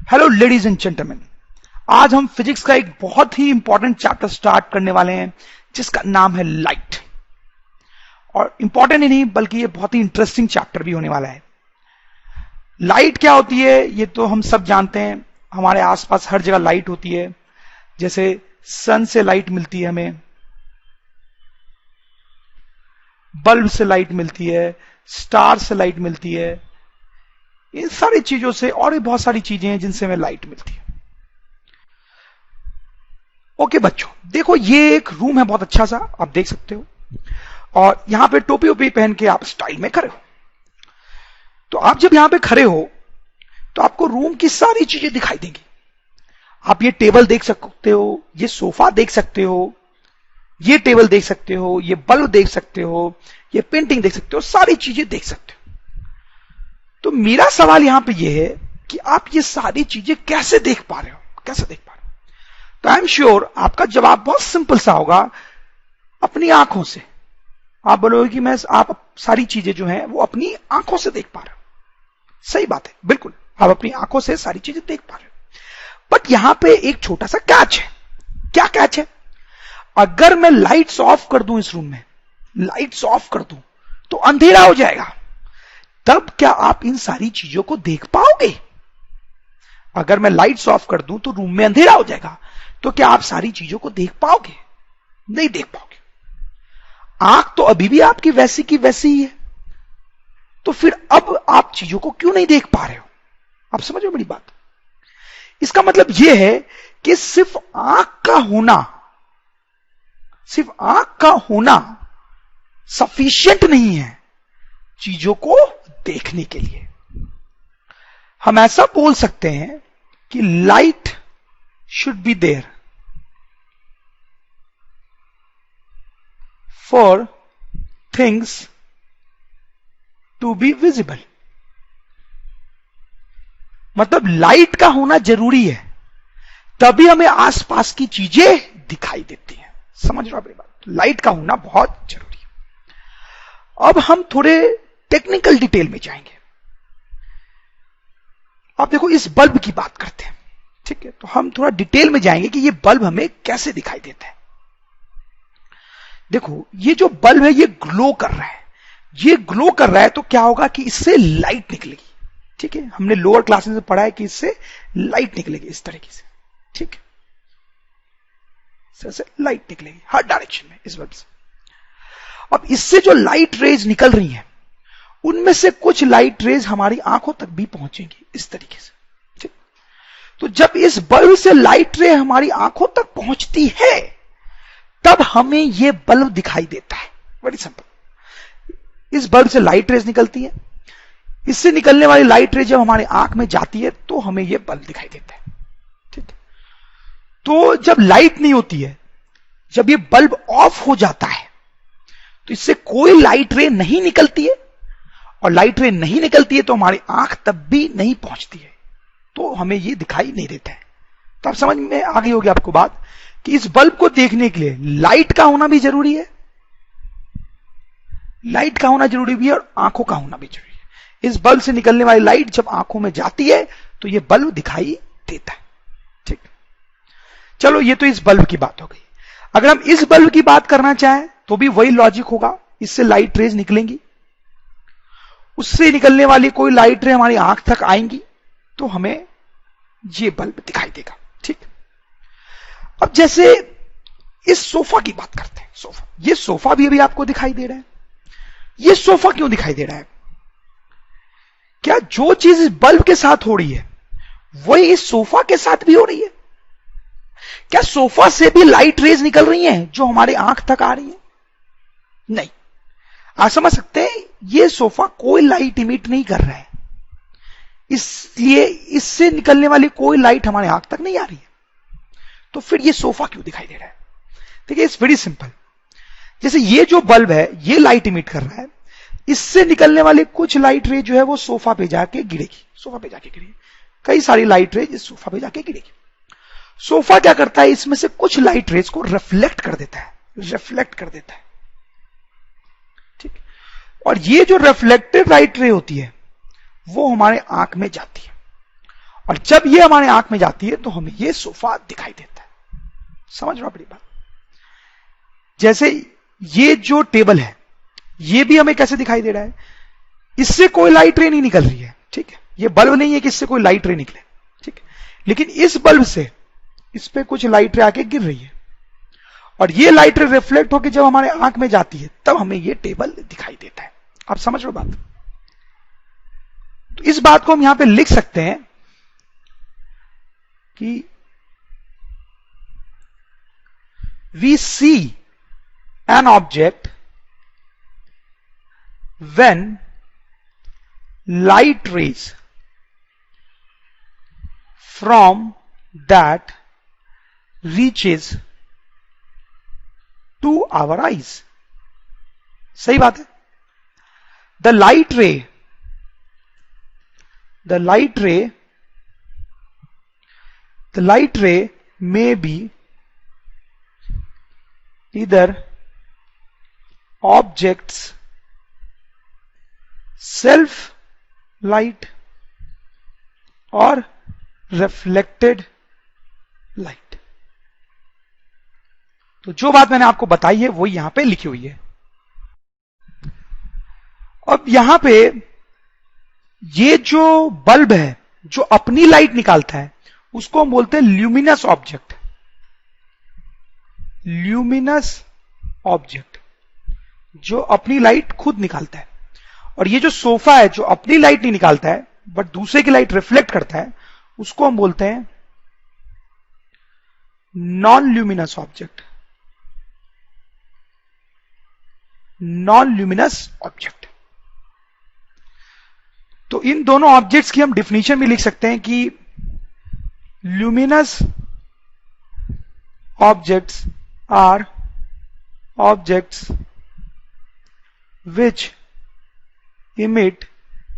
Hello ladies and gentleman, आज हम physics का एक बहुत ही इंपॉर्टेंट चैप्टर स्टार्ट करने वाले हैं जिसका नाम है लाइट। और इंपॉर्टेंट ही नहीं बल्कि ये बहुत ही इंटरेस्टिंग चैप्टर भी होने वाला है। लाइट क्या होती है ये तो हम सब जानते हैं, हमारे आसपास हर जगह लाइट होती है। जैसे सन से लाइट मिलती है, हमें बल्ब से लाइट मिलती है, स्टार से लाइट मिलती है, इन सारी चीजों से और भी बहुत सारी चीजें हैं जिनसे हमें लाइट मिलती है। ओके बच्चों, देखो ये एक रूम है बहुत अच्छा सा, आप देख सकते हो, और यहां पे टोपी ओपी पहन के आप स्टाइल में खड़े हो। तो आप जब यहां पे खड़े हो तो आपको रूम की सारी चीजें दिखाई देंगी। आप ये टेबल देख सकते हो, ये सोफा देख सकते हो, ये टेबल देख सकते हो, ये बल्ब देख सकते हो, ये पेंटिंग देख सकते हो, सारी चीजें देख सकते हो। तो मेरा सवाल यहां पे ये है कि आप ये सारी चीजें कैसे देख पा रहे हो, कैसे देख पा रहे हो? तो आई एम श्योर आपका जवाब बहुत सिंपल सा होगा, अपनी आंखों से। आप बोलोगे कि मैं आप सारी चीजें जो हैं वो अपनी आंखों से देख पा रहे हो। सही बात है, बिल्कुल आप अपनी आंखों से सारी चीजें देख पा रहे हो। बट यहां पे एक छोटा सा कैच है। क्या कैच है? अगर मैं लाइट्स ऑफ कर दूं, इस रूम में लाइट्स ऑफ कर दूं तो अंधेरा हो जाएगा। तब क्या आप इन सारी चीजों को देख पाओगे? अगर मैं लाइट्स ऑफ कर दूं तो रूम में अंधेरा हो जाएगा, तो क्या आप सारी चीजों को देख पाओगे? नहीं देख पाओगे। आंख तो अभी भी आपकी वैसी की वैसी ही है, तो फिर अब आप चीजों को क्यों नहीं देख पा रहे हो? आप समझ रहे हो मेरी बात? इसका मतलब यह है कि सिर्फ आंख का होना सफिशिएंट नहीं है चीजों को देखने के लिए। हम ऐसा बोल सकते हैं कि light should be there for things to be visible. मतलब लाइट का होना जरूरी है, तभी हमें आसपास की चीजें दिखाई देती हैं। समझ रहे हो आप ये बात? लाइट का होना बहुत जरूरी है। अब हम थोड़े टेक्निकल डिटेल में जाएंगे। आप देखो, इस बल्ब की बात करते हैं, ठीक है? तो हम थोड़ा डिटेल में जाएंगे कि ये बल्ब हमें कैसे दिखाई देता है। देखो, ये जो बल्ब है ये ग्लो कर रहा है। ये ग्लो कर रहा है तो क्या होगा कि इससे लाइट निकलेगी। ठीक है, हमने लोअर क्लासेस में पढ़ा है कि इससे लाइट निकलेगी इस तरीके से। ठीक है, से लाइट निकलेगी हर डायरेक्शन में इस बल्ब से। अब इससे जो लाइट रेज निकल रही हैं, उनमें से कुछ लाइट रेज हमारी आंखों तक भी पहुंचेंगी इस तरीके से। ठीक, तो जब इस बल्ब से लाइट रे हमारी आंखों तक पहुंचती है तब हमें यह बल्ब दिखाई देता है। Very simple. इस बल्ब से लाइट रेज निकलती है, इससे निकलने वाली लाइट रे जब हमारे आंख में जाती है तो हमें यह बल्ब दिखाई देता है। ठीक, तो जब लाइट नहीं होती है, जब ये बल्ब ऑफ हो जाता है, तो इससे कोई लाइट रे नहीं निकलती है, और लाइट रे नहीं निकलती है तो हमारी आंख तब भी नहीं पहुंचती है, तो हमें ये दिखाई नहीं देता है। तो आप समझ में आ गई होगी आपको बात कि इस बल्ब को देखने के लिए लाइट का होना भी जरूरी है, लाइट का होना जरूरी भी है, और आंखों का होना भी जरूरी है। इस बल्ब से निकलने वाली लाइट जब आंखों में जाती है तो यह बल्ब दिखाई देता है। ठीक, चलो ये तो इस बल्ब की बात हो गई। अगर हम इस बल्ब की बात करना चाहें तो भी वही लॉजिक होगा। इससे लाइट रेज निकलेंगी, उससे निकलने वाली कोई लाइट रे हमारी आंख तक आएंगी तो हमें ये बल्ब दिखाई देगा। ठीक, अब जैसे इस सोफा की बात करते हैं। सोफा, ये सोफा भी अभी आपको दिखाई दे रहा है। ये सोफा क्यों दिखाई दे रहा है? क्या जो चीज इस बल्ब के साथ हो रही है वही इस सोफा के साथ भी हो रही है? क्या सोफा से भी लाइट रेज निकल रही हैं जो हमारे आंख तक आ रही है? नहीं। आप समझ सकते हैं, ये सोफा कोई लाइट इमिट नहीं कर रहा है, इसलिए इससे निकलने वाली कोई लाइट हमारे आंख तक नहीं आ रही है। तो फिर ये सोफा क्यों दिखाई दे रहा है? देखिए, इट्स वेरी सिंपल। जैसे ये जो बल्ब है ये लाइट इमिट कर रहा है, इससे निकलने वाली कुछ लाइट रे जो है वो सोफा पे जाके गिरेगी। सोफा पे जाके गिरेगी, कई सारी लाइट रे इस सोफा पे जाके गिरेगी। सोफा क्या करता है, इसमें से कुछ लाइट रेज को रिफ्लेक्ट कर देता है, रिफ्लेक्ट कर देता है। ठीक, और ये जो रिफ्लेक्टेड लाइट रे होती है वो हमारे आंख में जाती है, और जब ये हमारे आंख में जाती है तो हमें ये सोफा दिखाई देता है। समझ रहे हो बड़ी बात? जैसे ये जो टेबल है, ये भी हमें कैसे दिखाई दे रहा है? इससे कोई लाइट रे नहीं निकल रही है, ठीक है? ये बल्ब नहीं है कि इससे कोई लाइट रे निकले, ठीक है? लेकिन इस बल्ब से इस पे कुछ लाइट रे आके गिर रही है, और ये लाइट रे रिफ्लेक्ट होकर जब हमारे आंख में जाती है तब हमें ये टेबल दिखाई देता है। आप समझ रहे हो बात? तो इस बात को हम यहां पे लिख सकते हैं कि we see an object when light rays from that reaches to our eyes. सही बात है। The light ray may be either objects self light or reflected light। तो जो बात मैंने आपको बताई है वो यहां पे लिखी हुई है। अब यहां पे ये जो बल्ब है जो अपनी लाइट निकालता है उसको हम बोलते हैं ल्यूमिनस ऑब्जेक्ट। ल्यूमिनस ऑब्जेक्ट जो अपनी लाइट खुद निकालता है। और ये जो सोफा है जो अपनी लाइट नहीं निकालता है बट दूसरे की लाइट रिफ्लेक्ट करता है, उसको हम बोलते हैं non luminous object. Non luminous object. तो इन दोनों ऑब्जेक्ट्स की हम डिफिनीशन भी लिख सकते हैं कि luminous objects are objects which emit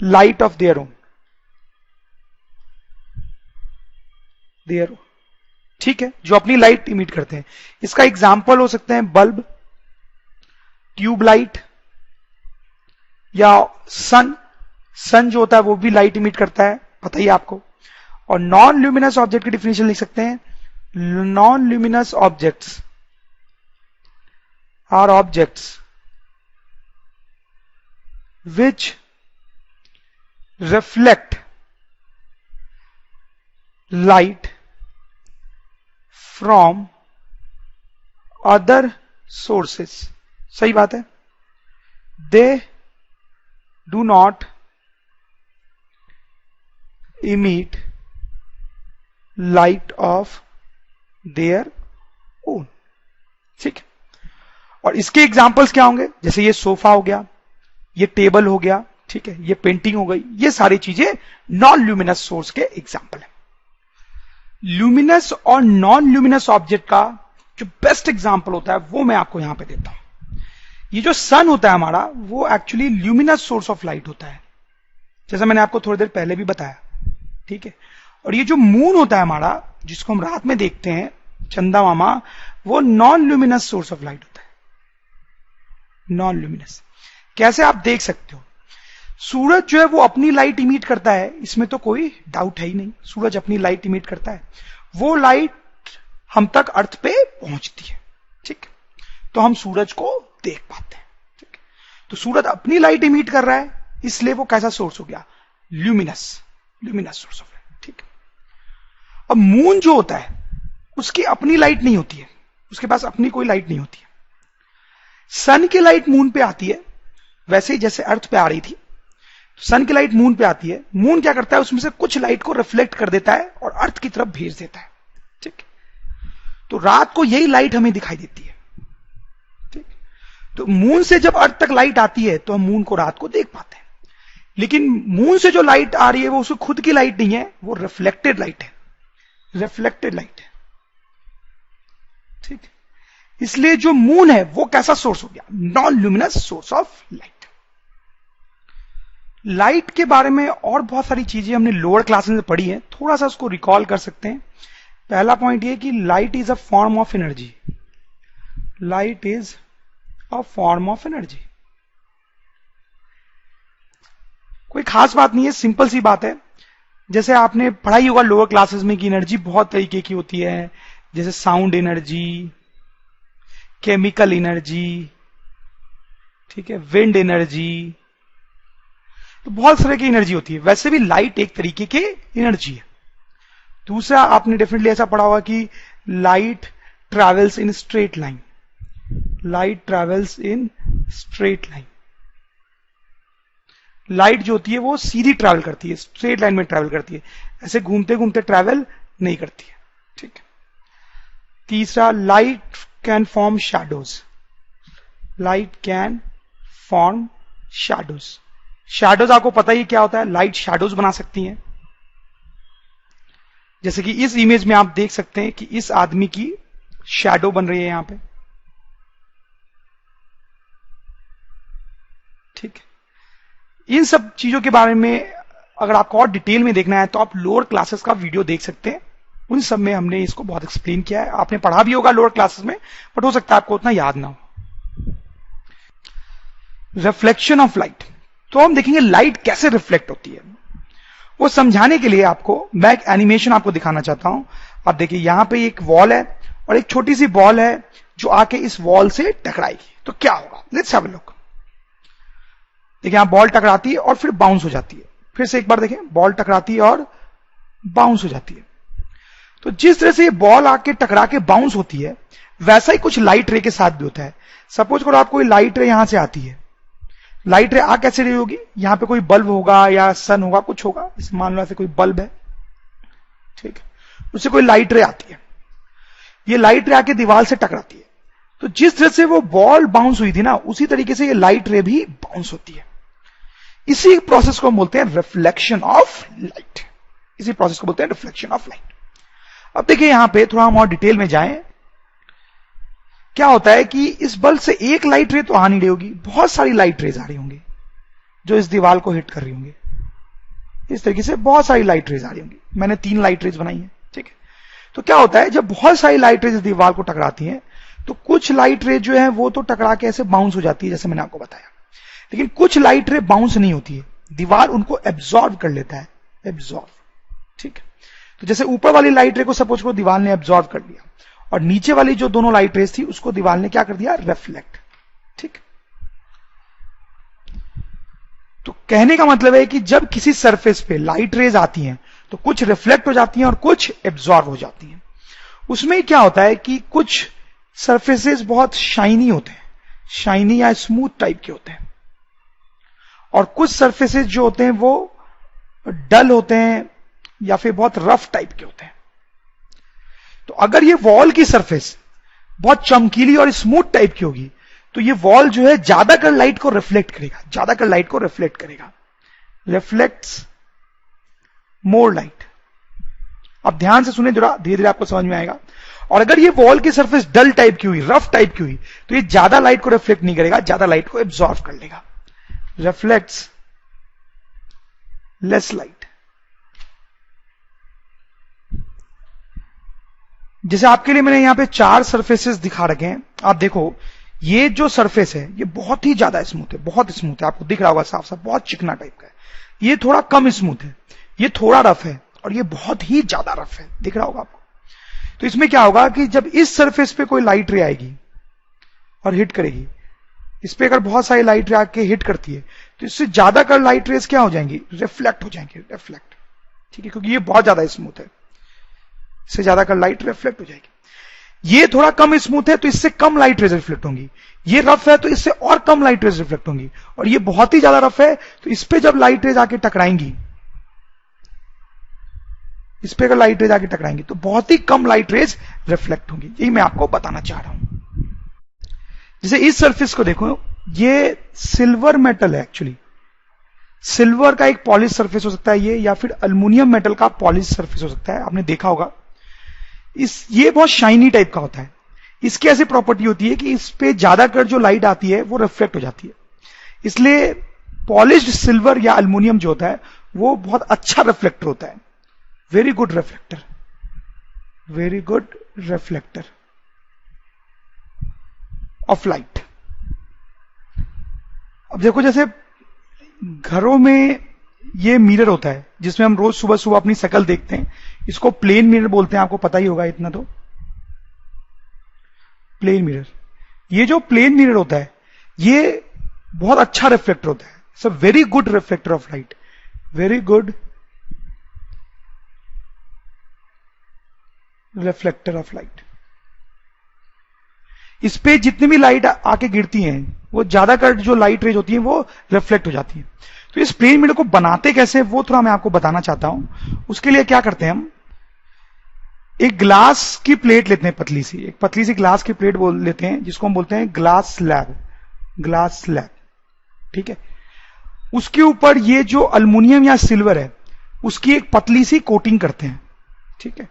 light of their own। ठीक है, जो अपनी लाइट इमिट करते हैं। इसका एग्जाम्पल हो सकते हैं बल्ब, ट्यूबलाइट या सन। सन जो होता है वो भी लाइट इमिट करता है, पता ही आपको। और नॉन ल्यूमिनस ऑब्जेक्ट की डिफिनेशन लिख सकते हैं, non luminous objects are objects which reflect light from other sources। सही बात है। They do not emit light of their own। ठीक है। और इसके एग्जाम्पल्स क्या होंगे? जैसे ये सोफा हो गया, ये टेबल हो गया, ठीक है, ये पेंटिंग हो गई, ये सारी चीजें नॉन ल्यूमिनस सोर्स के एग्जाम्पल है। ल्यूमिनस और नॉन ल्यूमिनस ऑब्जेक्ट का जो बेस्ट एग्जाम्पल होता है वो मैं आपको यहां पे देता हूं। ये जो सन होता है हमारा वो actually luminous source of light होता है, जैसा मैंने आपको थोड़ी देर पहले भी बताया, ठीक है। और ये जो मून होता है हमारा जिसको हम रात में देखते हैं, चंदा मामा, वो non luminous source of light होता है। नॉन ल्यूमिनस कैसे आप देख सकते हो? सूरज जो है वो अपनी लाइट इमिट करता है, इसमें तो कोई डाउट है ही नहीं। सूरज अपनी लाइट इमिट करता है, वो लाइट हम तक अर्थ पे पहुंचती है, ठीक है, तो हम सूरज को देख पाते हैं, ठीक है। तो सूरज अपनी लाइट इमिट कर रहा है, इसलिए वो कैसा सोर्स हो गया? ल्यूमिनस सोर्स ऑफ लाइट, ठीक है। अब मून जो होता है उसकी अपनी लाइट नहीं होती है, उसके पास अपनी कोई लाइट नहीं होती है। सन की लाइट मून पे आती है, वैसे ही जैसे अर्थ पे आ रही थी, तो सन की लाइट मून पे आती है। मून क्या करता है? उसमें से कुछ लाइट को रिफ्लेक्ट कर देता है और अर्थ की तरफ भेज देता है, ठीक। तो रात को यही लाइट हमें दिखाई देती है, ठीक। तो मून से जब अर्थ तक लाइट आती है तो हम मून को रात को देख पाते हैं। लेकिन मून से जो लाइट आ रही है वो उसकी खुद की लाइट नहीं है, वो रिफ्लेक्टेड लाइट है, रिफ्लेक्टेड लाइट है, ठीक। इसलिए जो मून है वो कैसा सोर्स हो गया? Non luminous source of light. Light के बारे में और बहुत सारी चीजें हमने लोअर क्लासेस में पढ़ी हैं, थोड़ा सा उसको रिकॉल कर सकते हैं। पहला पॉइंट ये कि light is a form of energy. Light is a form of energy. कोई खास बात नहीं है, सिंपल सी बात है। जैसे आपने पढ़ाई होगा लोअर क्लासेस में कि एनर्जी बहुत तरीके की होती है, जैसे साउंड एनर्जी, केमिकल एनर्जी, ठीक है, विंड एनर्जी, तो बहुत तरह की एनर्जी होती है। वैसे भी लाइट एक तरीके की एनर्जी है। दूसरा आपने डेफिनेटली ऐसा पढ़ा होगा कि light travels in straight line, light travels in straight line. Light जो होती है वो सीधी ट्रैवल करती है, स्ट्रेट लाइन में ट्रैवल करती है, ऐसे घूमते घूमते ट्रैवल नहीं करती है, ठीक है। तीसरा, light can form shadows, light can form shadows. Shadows आपको पता ही क्या होता है, लाइट शैडोज बना सकती हैं। जैसे कि इस इमेज में आप देख सकते हैं कि इस आदमी की शैडो बन रही है यहां पे, ठीक है। इन सब चीजों के बारे में अगर आपको और डिटेल में देखना है तो आप लोअर क्लासेस का वीडियो देख सकते हैं, उन सब में हमने इसको बहुत एक्सप्लेन किया है। आपने पढ़ा भी होगा लोअर क्लासेस में, बट हो सकता है आपको उतना याद ना हो। रिफ्लेक्शन ऑफ लाइट, तो हम देखेंगे लाइट कैसे रिफ्लेक्ट होती है। वो समझाने के लिए आपको मैं एक एनिमेशन आपको दिखाना चाहता हूं। आप देखिए यहां पे एक वॉल है और एक छोटी सी बॉल है जो आके इस वॉल से टकराएगी, तो क्या होगा, लेट्स हैव अ लुक। देखिए यहां बॉल टकराती है और फिर बाउंस हो जाती है। फिर से एक बार देखें, बॉल टकराती है और बाउंस हो जाती है। तो जिस तरह से ये बॉल आके टकरा के बाउंस होती है, वैसा ही कुछ लाइट रे के साथ भी होता है। सपोज करो आप कोई लाइट रे यहां से आती है, लाइट रे आ कैसे रही होगी, यहां पे कोई बल्ब होगा या सन होगा, कुछ होगा, इस मान लो ऐसे कोई बल्ब है, ठीक है, उससे कोई लाइट रे आती है, ये लाइट रे आके दीवार से टकराती है। तो जिस तरह से वो बॉल बाउंस हुई थी ना, उसी तरीके से ये लाइट रे भी बाउंस होती है। इसी प्रोसेस को हम बोलते हैं रिफ्लेक्शन ऑफ लाइट, इसी प्रोसेस को बोलते हैं रिफ्लेक्शन ऑफ लाइट। अब देखिए यहां पे थोड़ा हम और डिटेल में जाएं। क्या होता है कि इस बल्ब से एक लाइट रे तो आ नहीं रही होगी, बहुत सारी लाइट रेज आ रही होंगी जो इस दीवार को हिट कर रही होंगी। इस तरीके से बहुत सारी लाइट रेज आ रही होंगी। मैंने 3 लाइट रेज बनाई है, ठीक है। तो क्या होता है, जब बहुत सारी लाइट रेज इस दीवार को टकराती हैं, तो कुछ लाइट रे जो है वो तो टकरा के ऐसे बाउंस हो जाती है, जैसे मैंने आपको बताया, लेकिन कुछ लाइट रे बाउंस नहीं होती है, दीवार उनको एब्जॉर्ब कर लेता है, एब्जॉर्ब, ठीक है। तो जैसे ऊपर वाली लाइट रे को सपोज को दीवार ने एब्जॉर्ब कर लिया, और नीचे वाली जो दोनों लाइट रेस थी उसको दीवार ने क्या कर दिया, रिफ्लेक्ट, ठीक। तो कहने का मतलब है कि जब किसी सरफेस पे लाइट रेज आती हैं तो कुछ रिफ्लेक्ट हो जाती हैं और कुछ एब्जॉर्ब हो जाती हैं। उसमें क्या होता है कि कुछ सरफेसेस बहुत शाइनी होते हैं, शाइनी या स्मूथ टाइप के होते हैं, और कुछ सरफेसेस जो होते हैं वो डल होते हैं या फिर बहुत रफ टाइप के होते हैं। तो अगर ये वॉल की सरफेस बहुत चमकीली और स्मूथ टाइप की होगी तो ये वॉल जो है ज्यादातर लाइट को रिफ्लेक्ट करेगा, ज्यादातर लाइट को रिफ्लेक्ट करेगा, रिफ्लेक्ट्स मोर लाइट। अब ध्यान से सुने जरा, धीरे धीरे आपको समझ में आएगा। और अगर ये वॉल की सरफेस डल टाइप की हुई, रफ टाइप की हुई, तो ये ज्यादा लाइट को रिफ्लेक्ट नहीं करेगा, ज्यादा लाइट को एब्जॉर्ब कर लेगा, रिफ्लेक्ट्स लेस लाइट। जैसे आपके लिए मैंने यहां पे 4 सरफेसेस दिखा रखे हैं। आप देखो ये जो सरफेस है ये बहुत ही ज्यादा स्मूथ है, बहुत स्मूथ है, आपको दिख रहा होगा साफ साफ, बहुत चिकना टाइप का है। ये थोड़ा कम स्मूथ है, ये थोड़ा रफ है, और ये बहुत ही ज्यादा रफ है, दिख रहा होगा आपको। तो इसमें क्या होगा कि जब इस सरफेस पे कोई लाइट रे आएगी और हिट करेगी, इस पे अगर बहुत सारी लाइट रे आके हिट करती है तो इससे ज्यादा कर लाइट रेस क्या हो जाएंगी, रिफ्लेक्ट हो जाएंगे, रिफ्लेक्ट, ठीक है, क्योंकि ये बहुत ज्यादा स्मूथ है, इससे ज्यादा कर लाइट रिफ्लेक्ट हो जाएगी। ये थोड़ा कम स्मूथ है तो इससे कम लाइट रेज रिफ्लेक्ट होंगी, ये रफ है तो इससे और कम लाइट रेज रिफ्लेक्ट होंगी, और ये बहुत ही ज्यादा रफ है तो इस पे जब लाइट रेज आके टकराएंगी, इस पे अगर लाइट रेज आके टकराएंगी तो बहुत ही कम लाइट रेज रिफ्लेक्ट होंगी। यही मैं आपको बताना चाह रहा हूं। जैसे इस सरफेस को देखो, ये सिल्वर मेटल है, एक्चुअली सिल्वर का एक पॉलिश सरफेस हो सकता है ये, या फिर अल्युमिनियम मेटल का पॉलिश सरफेस हो सकता है, आपने देखा होगा। ये बहुत शाइनी टाइप का होता है। इसकी ऐसी प्रॉपर्टी होती है कि इस पे ज्यादातर जो लाइट आती है वो रिफ्लेक्ट हो जाती है, इसलिए पॉलिश्ड सिल्वर या अल्युमिनियम जो होता है वो बहुत अच्छा रिफ्लेक्टर होता है, very good reflector, very good reflector of light. अब देखो जैसे घरों में ये मिरर होता है जिसमें हम रोज सुबह सुबह अपनी शक्ल देखते हैं, इसको प्लेन मिरर बोलते हैं, आपको पता ही होगा इतना तो। प्लेन मिरर, ये जो प्लेन मिरर होता है ये बहुत अच्छा रिफ्लेक्टर होता है, it's a very good reflector of light, very good reflector of light. इस पे जितनी भी लाइट आके गिरती हैं वो ज्यादातर जो लाइट रेज होती है वो रिफ्लेक्ट हो जाती है। तो इस प्लेन मिरर को बनाते कैसे वो थोड़ा मैं आपको बताना चाहता हूं। उसके लिए क्या करते हैं, हम एक ग्लास की प्लेट लेते हैं, एक पतली सी ग्लास की प्लेट बोल लेते हैं जिसको हम बोलते हैं ग्लास स्लैब, ग्लास स्लैब, ठीक है। उसके ऊपर ये जो अल्युमिनियम या सिल्वर है उसकी एक पतली सी कोटिंग करते हैं, ठीक है।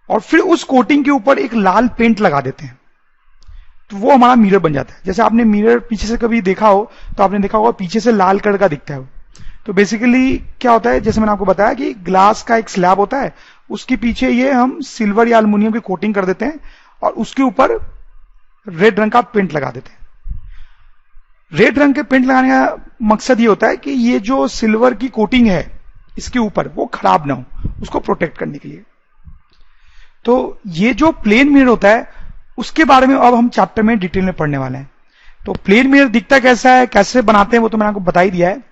और फिर उस कोटिंग के ऊपर एक लाल पेंट लगा देते हैं, तो वो हमारा मिरर बन जाता है। जैसे आपने मिरर पीछे से कभी देखा हो तो आपने देखा होगा पीछे से लाल कलर का दिखता है वो। तो बेसिकली क्या होता है, जैसे मैंने आपको बताया कि ग्लास का एक स्लैब होता है, उसके पीछे ये हम सिल्वर या अल्युमिनियम की कोटिंग कर देते हैं और उसके ऊपर रेड रंग का पेंट लगा देते हैं। रेड रंग के पेंट लगाने का मकसद ये होता है कि ये जो सिल्वर की कोटिंग है इसके ऊपर वो खराब ना हो, उसको प्रोटेक्ट करने के लिए। तो ये जो प्लेन मिरर होता है उसके बारे में अब हम चैप्टर में डिटेल में पढ़ने वाले हैं। तो प्लेन मिरर दिखता कैसा है, कैसे बनाते हैं, वो तो मैंने आपको बता ही दिया है।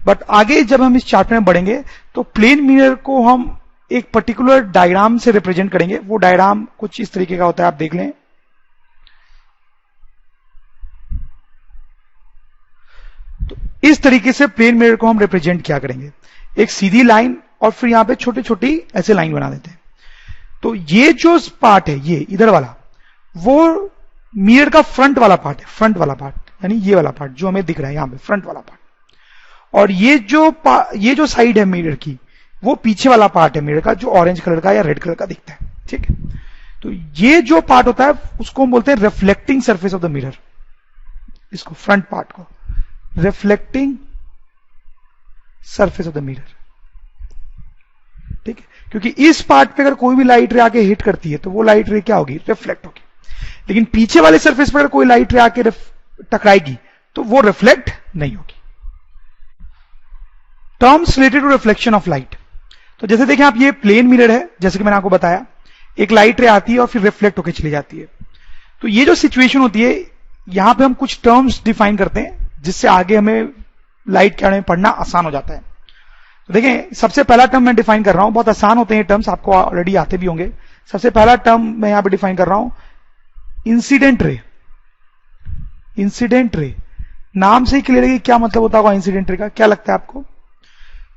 बट आगे जब हम इस चैप्टर में बढ़ेंगे तो प्लेन मिरर को हम एक पर्टिकुलर डायग्राम से रिप्रेजेंट करेंगे। वो डायग्राम कुछ इस तरीके का होता है, आप देख लें। तो इस तरीके से प्लेन मिरर को हम रिप्रेजेंट क्या करेंगे, एक सीधी लाइन और फिर यहां पे छोटी छोटी ऐसे लाइन बना देते हैं। तो ये जो पार्ट है, ये इधर वाला, वो मिरर का फ्रंट वाला पार्ट है, फ्रंट वाला पार्ट यानी ये वाला पार्ट जो हमें दिख रहा है यहां पे, फ्रंट वाला पार्ट। और ये जो साइड है मिरर की, वो पीछे वाला पार्ट है मिरर का, जो ऑरेंज कलर का या रेड कलर का दिखता है, ठीक है। तो ये जो पार्ट होता है उसको हम बोलते हैं reflecting surface of the mirror, इसको फ्रंट पार्ट को reflecting surface of the mirror, ठीक है। क्योंकि इस पार्ट पे अगर कोई भी लाइट रे आके हिट करती है तो वो लाइट रे क्या होगी, रिफ्लेक्ट होगी। लेकिन पीछे वाले सरफेस पर अगर कोई लाइट रे आके टकराएगी तो वो रिफ्लेक्ट नहीं होगी। Terms related to reflection of light. तो जैसे देखें आप, ये प्लेन मिरर है, जैसे कि मैंने आपको बताया, एक लाइट रे आती है और फिर रिफ्लेक्ट होकर चली जाती है। तो ये जो सिचुएशन होती है, यहां पे हम कुछ टर्म्स डिफाइन करते हैं जिससे आगे हमें लाइट के बारे में पढ़ना आसान हो जाता है। तो देखें, सबसे पहला टर्म मैं डिफाइन कर रहा हूं, बहुत आसान होते हैं ये टर्म्स, आपको ऑलरेडी आते भी होंगे। सबसे पहला टर्म मैं यहां पे डिफाइन कर रहा हूं, इंसिडेंट रे। इंसिडेंट रे नाम से ही क्लियर है कि क्या मतलब होता होगा इंसिडेंट रे का, क्या लगता है आपको?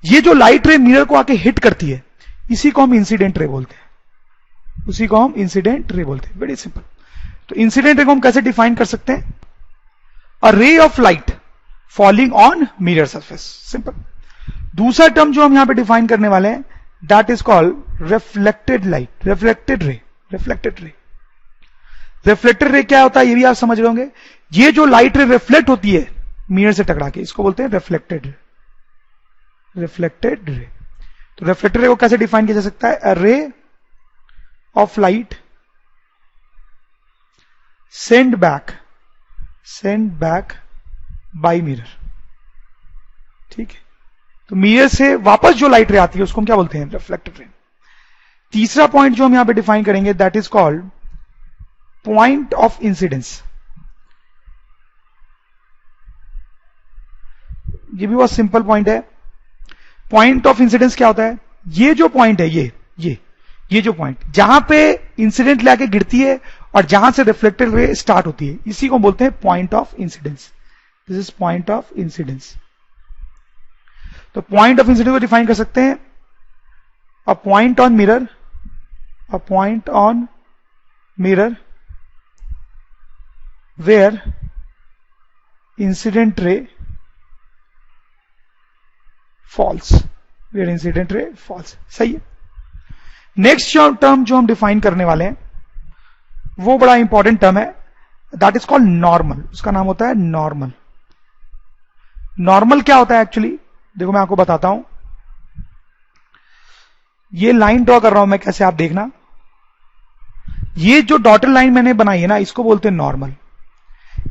ये जो लाइट रे मिरर को आके हिट करती है इसी को हम इंसिडेंट रे बोलते हैं, उसी को हम इंसिडेंट रे बोलते हैं। Very simple. तो इंसिडेंट रे को हम कैसे डिफाइन कर सकते हैं, a ray of light falling on mirror surface, simple. दूसरा टर्म जो हम यहां पे डिफाइन करने वाले हैं, that is called reflected light, reflected ray, reflected ray. Reflected ray क्या होता है ये भी आप समझ रहे होंगे। ये जो लाइट रे रिफ्लेक्ट होती है मिरर से टकरा के, इसको बोलते हैं रिफ्लेक्टेड रे, रिफ्लेक्टेड रे। तो रिफ्लेक्टेड रे को कैसे डिफाइन किया जा सकता है, a ray of light send back by mirror, ठीक है। तो मिरर से वापस जो लाइट रे आती है उसको हम क्या बोलते हैं, रिफ्लेक्टेड रे। तीसरा पॉइंट जो हम यहां पे डिफाइन करेंगे, that is called point of incidence. ये भी बहुत सिंपल पॉइंट है। पॉइंट ऑफ इंसिडेंस क्या होता है, ये जो पॉइंट है, ये जो पॉइंट जहां पे इंसिडेंट लाके गिरती है और जहां से रिफ्लेक्टेड रे स्टार्ट होती है, इसी को बोलते हैं point of incidence. This is point of incidence. तो पॉइंट ऑफ इंसिडेंस को डिफाइन कर सकते हैं, a point on mirror, a point on mirror where incident ray falls, where incident ray falls, सही है। नेक्स्ट टर्म जो हम डिफाइन करने वाले हैं वो बड़ा इंपॉर्टेंट टर्म है, दैट इज कॉल्ड नॉर्मल। उसका नाम होता है नॉर्मल। नॉर्मल क्या होता है एक्चुअली, देखो मैं आपको बताता हूं। ये लाइन ड्रॉ कर रहा हूं मैं, कैसे आप देखना। ये जो डॉटेड लाइन मैंने बनाई है ना, इसको बोलते हैं नॉर्मल।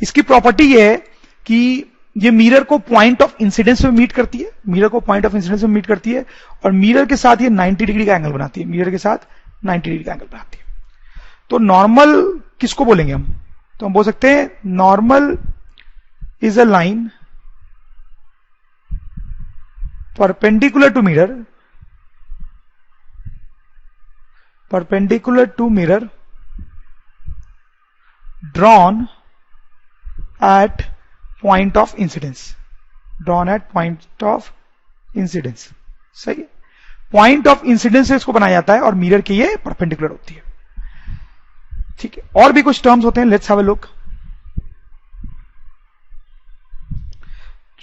इसकी प्रॉपर्टी ये है कि ये मिरर को पॉइंट ऑफ इंसिडेंस में मीट करती है, मिरर को पॉइंट ऑफ इंसिडेंस में मीट करती है, और मिरर के साथ ये 90 डिग्री का एंगल बनाती है, मिरर के साथ 90 डिग्री का एंगल बनाती है। तो नॉर्मल किसको बोलेंगे हम? तो हम बोल सकते हैं normal is a line perpendicular to mirror, perpendicular to mirror drawn at point of incidence, drawn at point of incidence। सही है, पॉइंट ऑफ इंसिडेंस से इसको बनाया जाता है और मिरर के ये परपेंडिकुलर होती है। ठीक है, और भी कुछ टर्म्स होते हैं, लेट्स हैव अ लुक।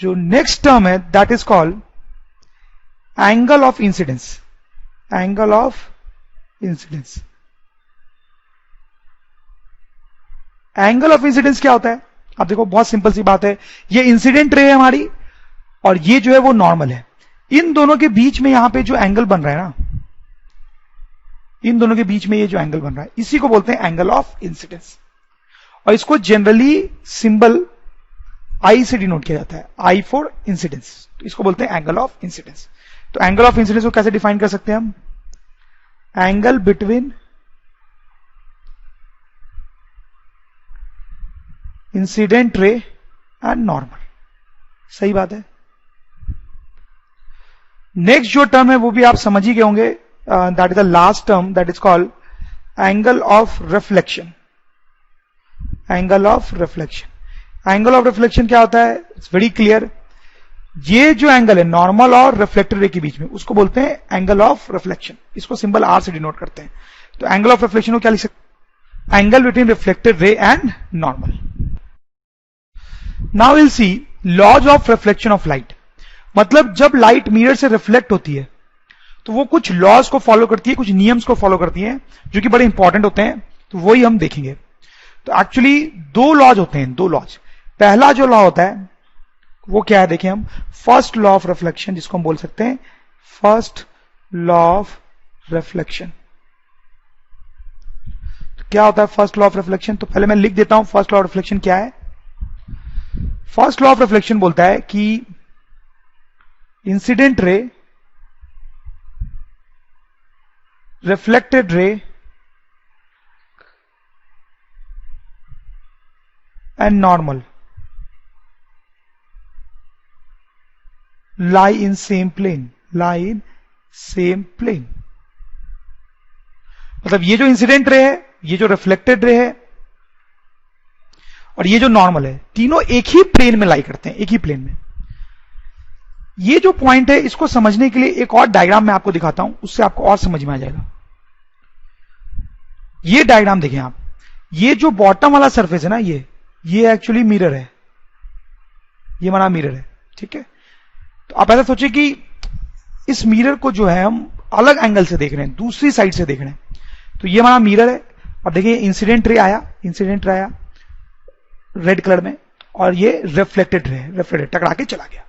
जो नेक्स्ट टर्म है that is called angle of incidence, angle of incidence. Angle of incidence क्या होता है? आप देखो, बहुत सिंपल सी बात है, ये इंसिडेंट रे है हमारी और ये जो है वो नॉर्मल है। इन दोनों के बीच में यहां पे जो एंगल बन रहा है ना, इन दोनों के बीच में ये जो एंगल बन रहा है, इसी को बोलते हैं एंगल ऑफ इंसिडेंस। और इसको जनरली सिंबल आई से डिनोट किया जाता है, आई फॉर इंसिडेंस। तो इसको बोलते हैं एंगल ऑफ इंसिडेंस। तो एंगल ऑफ इंसिडेंस को कैसे डिफाइन कर सकते हैं हम? Angle between incident ray and normal. सही बात है। नेक्स्ट जो टर्म है वो भी आप समझ ही गए होंगे, that is the last term, that is called angle of reflection. Angle of reflection, angle of reflection क्या होता है? It's very clear. ये जो एंगल है नॉर्मल और रिफ्लेक्टेड रे के बीच में, उसको बोलते हैं एंगल ऑफ रिफ्लेक्शन। इसको सिंबल आर से डिनोट करते हैं। तो एंगल ऑफ रिफ्लेक्शन को क्या लिख सकते? Angle between reflected ray and normal. Now will see laws of reflection of light. मतलब जब लाइट मिरर से रिफ्लेक्ट होती है तो वो कुछ लॉज को फॉलो करती है, कुछ नियम्स को फॉलो करती है जो कि बड़े इंपॉर्टेंट होते हैं। तो वही हम देखेंगे। तो एक्चुअली दो लॉज होते हैं, दो लॉज। पहला जो लॉ होता है वो क्या है? देखिए हम, फर्स्ट लॉ ऑफ रिफ्लेक्शन, जिसको हम बोल सकते हैं फर्स्ट लॉ ऑफ रिफ्लेक्शन। तो क्या होता है फर्स्ट लॉ ऑफ रिफ्लेक्शन? तो पहले मैं लिख देता हूं फर्स्ट लॉ ऑफ रिफ्लेक्शन क्या है। फर्स्ट लॉ ऑफ रिफ्लेक्शन बोलता है कि incident ray, reflected ray and normal lie in same plane, lie in same plane। मतलब ये जो इंसिडेंट रे है, ये जो रिफ्लेक्टेड रे है और ये जो नॉर्मल है, तीनों एक ही प्लेन में लाई करते हैं, एक ही प्लेन में। ये जो पॉइंट है इसको समझने के लिए एक और डायग्राम मैं आपको दिखाता हूं, उससे आपको और समझ में आ जाएगा। ये डायग्राम देखें आप, ये जो बॉटम वाला सरफेस है ना, ये एक्चुअली मिरर है, ये हमारा मिरर है। ठीक है, तो आप ऐसा सोचिए कि इस मिरर को जो है हम अलग एंगल से देख रहे हैं, दूसरी साइड से देख रहे हैं। तो ये हमारा मिरर है। अब देखिए इंसिडेंट रे आया, इंसिडेंट रे आया रेड कलर में, और ये रिफ्लेक्टेड रे, रिफ्लेक्टेड टकरा के चला गया।